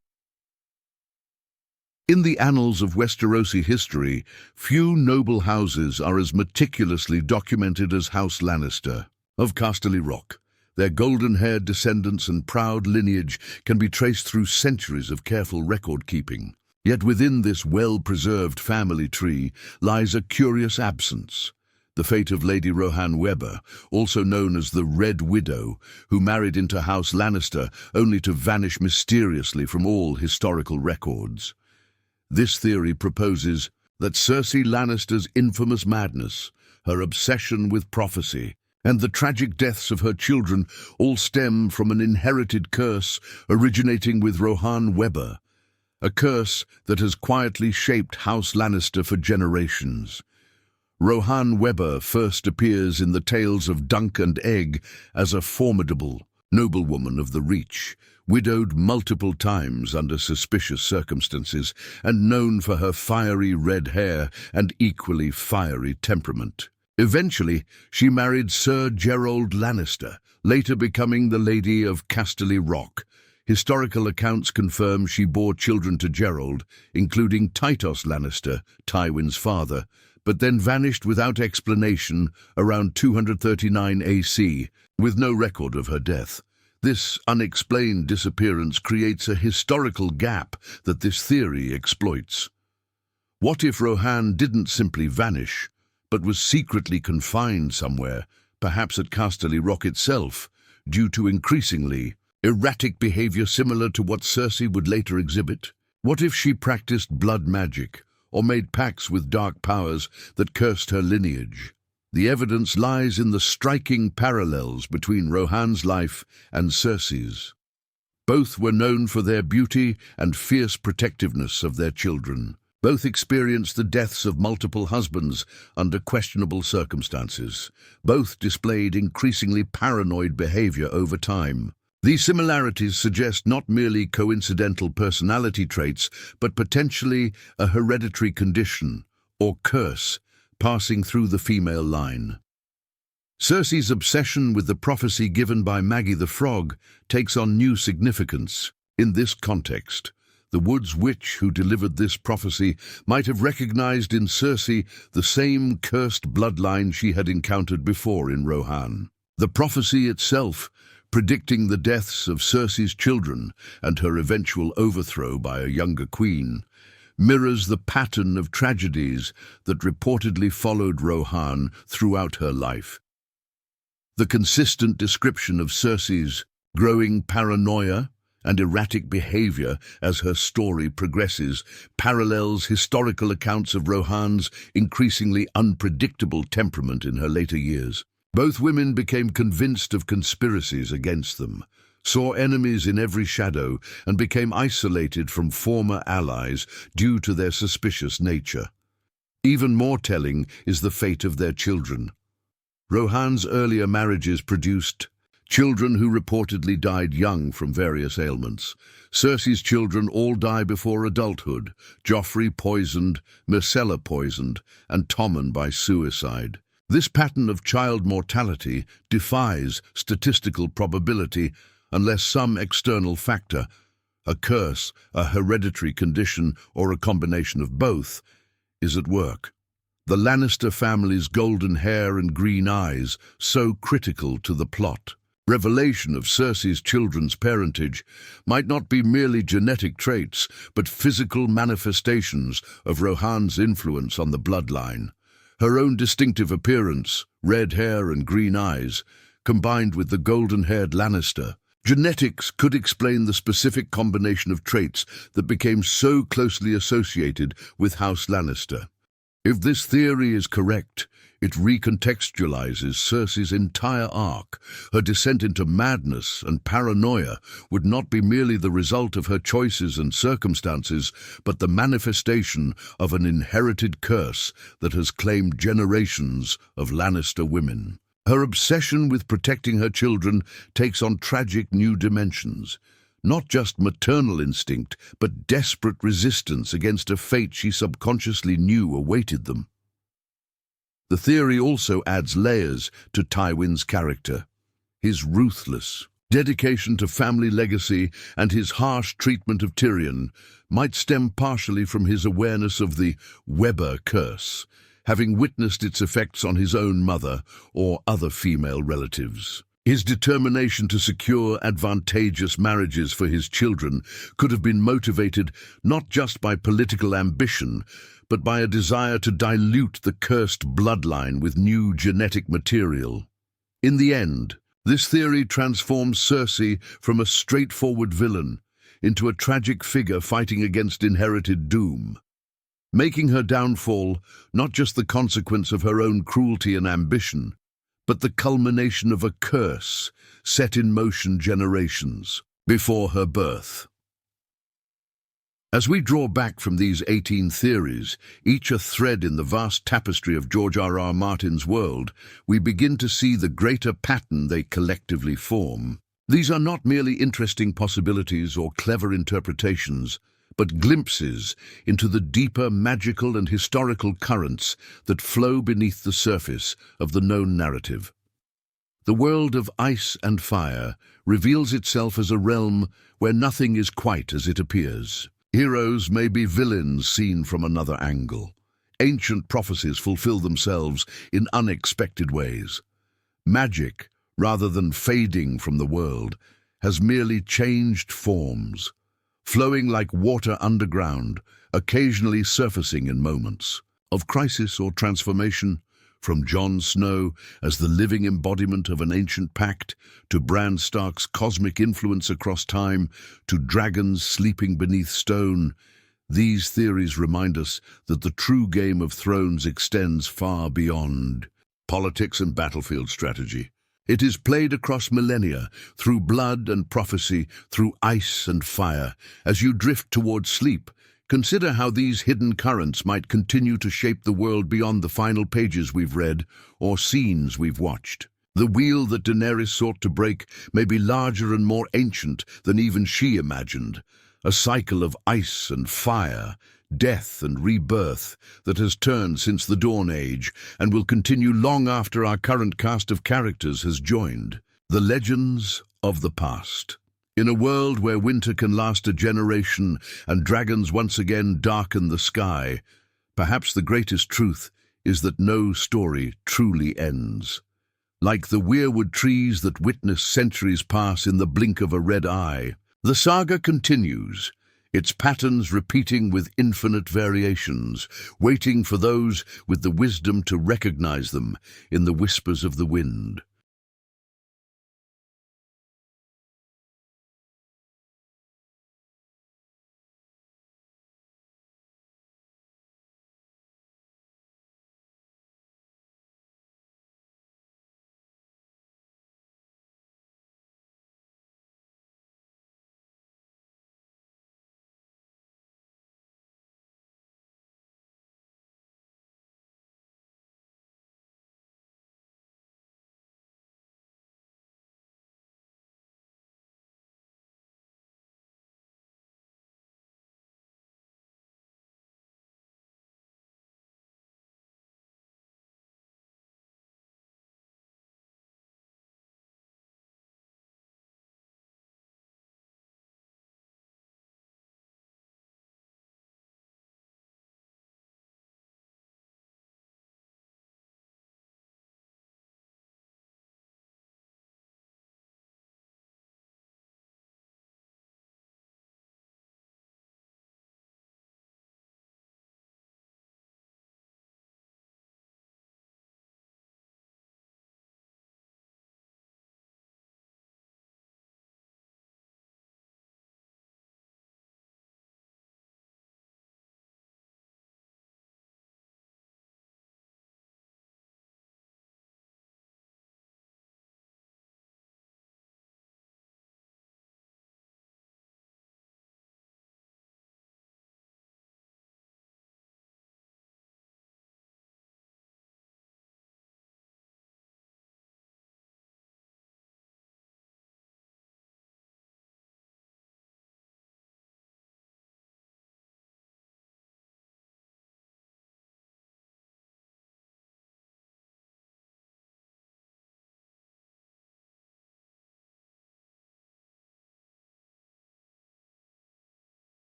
In the annals of Westerosi history, few noble houses are as meticulously documented as House Lannister. Of Casterly Rock, their golden-haired descendants and proud lineage can be traced through centuries of careful record-keeping. Yet within this well-preserved family tree lies a curious absence. The fate of Lady Rohan Webber, also known as the Red Widow, who married into House Lannister only to vanish mysteriously from all historical records. This theory proposes that Cersei Lannister's infamous madness, her obsession with prophecy, and the tragic deaths of her children all stem from an inherited curse originating with Rohan Webber, a curse that has quietly shaped House Lannister for generations. Rohan Weber first appears in the tales of Dunk and Egg as a formidable noblewoman of the Reach, widowed multiple times under suspicious circumstances and known for her fiery red hair and equally fiery temperament. Eventually, she married Sir Gerald Lannister, later becoming the Lady of Casterly Rock. Historical accounts confirm she bore children to Gerald, including Tytos Lannister, Tywin's father, but then vanished without explanation around 239 AC, with no record of her death. This unexplained disappearance creates a historical gap that this theory exploits. What if Rohan didn't simply vanish, but was secretly confined somewhere, perhaps at Casterly Rock itself, due to increasingly erratic behavior similar to what Cersei would later exhibit? What if she practiced blood magic, or made pacts with dark powers that cursed her lineage? The evidence lies in the striking parallels between Rohan's life and Cersei's. Both were known for their beauty and fierce protectiveness of their children. Both experienced the deaths of multiple husbands under questionable circumstances. Both displayed increasingly paranoid behavior over time. These similarities suggest not merely coincidental personality traits, but potentially a hereditary condition, or curse, passing through the female line. Cersei's obsession with the prophecy given by Maggie the Frog takes on new significance. In this context, the Wood's Witch who delivered this prophecy might have recognized in Cersei the same cursed bloodline she had encountered before in Rohan. The prophecy itself, predicting the deaths of Cersei's children and her eventual overthrow by a younger queen, mirrors the pattern of tragedies that reportedly followed Rohan throughout her life. The consistent description of Cersei's growing paranoia and erratic behavior as her story progresses parallels historical accounts of Rohan's increasingly unpredictable temperament in her later years. Both women became convinced of conspiracies against them, saw enemies in every shadow, and became isolated from former allies due to their suspicious nature. Even more telling is the fate of their children. Rohan's earlier marriages produced children who reportedly died young from various ailments. Cersei's children all die before adulthood, Joffrey poisoned, Myrcella poisoned, and Tommen by suicide. This pattern of child mortality defies statistical probability unless some external factor, a curse, a hereditary condition, or a combination of both, is at work. The Lannister family's golden hair and green eyes, so critical to the plot. Revelation of Cersei's children's parentage might not be merely genetic traits, but physical manifestations of Rohan's influence on the bloodline. Her own distinctive appearance, red hair and green eyes, combined with the golden-haired Lannister. Genetics could explain the specific combination of traits that became so closely associated with House Lannister. If this theory is correct, it recontextualizes Cersei's entire arc. Her descent into madness and paranoia would not be merely the result of her choices and circumstances, but the manifestation of an inherited curse that has claimed generations of Lannister women. Her obsession with protecting her children takes on tragic new dimensions. Not just maternal instinct, but desperate resistance against a fate she subconsciously knew awaited them. The theory also adds layers to Tywin's character. His ruthless dedication to family legacy and his harsh treatment of Tyrion might stem partially from his awareness of the Weber curse, having witnessed its effects on his own mother or other female relatives. His determination to secure advantageous marriages for his children could have been motivated not just by political ambition, but by a desire to dilute the cursed bloodline with new genetic material. In the end, this theory transforms Cersei from a straightforward villain into a tragic figure fighting against inherited doom, making her downfall not just the consequence of her own cruelty and ambition, but the culmination of a curse set in motion generations before her birth. As we draw back from these 18 theories, each a thread in the vast tapestry of George R.R. Martin's world, we begin to see the greater pattern they collectively form. These are not merely interesting possibilities or clever interpretations, but glimpses into the deeper magical and historical currents that flow beneath the surface of the known narrative. The world of ice and fire reveals itself as a realm where nothing is quite as it appears. Heroes may be villains seen from another angle. Ancient prophecies fulfill themselves in unexpected ways. Magic, rather than fading from the world, has merely changed forms, flowing like water underground, occasionally surfacing in moments of crisis or transformation. From Jon Snow as the living embodiment of an ancient pact, to Bran Stark's cosmic influence across time, to dragons sleeping beneath stone, these theories remind us that the true Game of Thrones extends far beyond politics and battlefield strategy. It is played across millennia, through blood and prophecy, through ice and fire. As you drift towards sleep, consider how these hidden currents might continue to shape the world beyond the final pages we've read or scenes we've watched. The wheel that Daenerys sought to break may be larger and more ancient than even she imagined, a cycle of ice and fire, death and rebirth that has turned since the Dawn Age and will continue long after our current cast of characters has joined. The legends of the past. In a world where winter can last a generation and dragons once again darken the sky, perhaps the greatest truth is that no story truly ends. Like the weirwood trees that witness centuries pass in the blink of a red eye, the saga continues, its patterns repeating with infinite variations, waiting for those with the wisdom to recognize them in the whispers of the wind.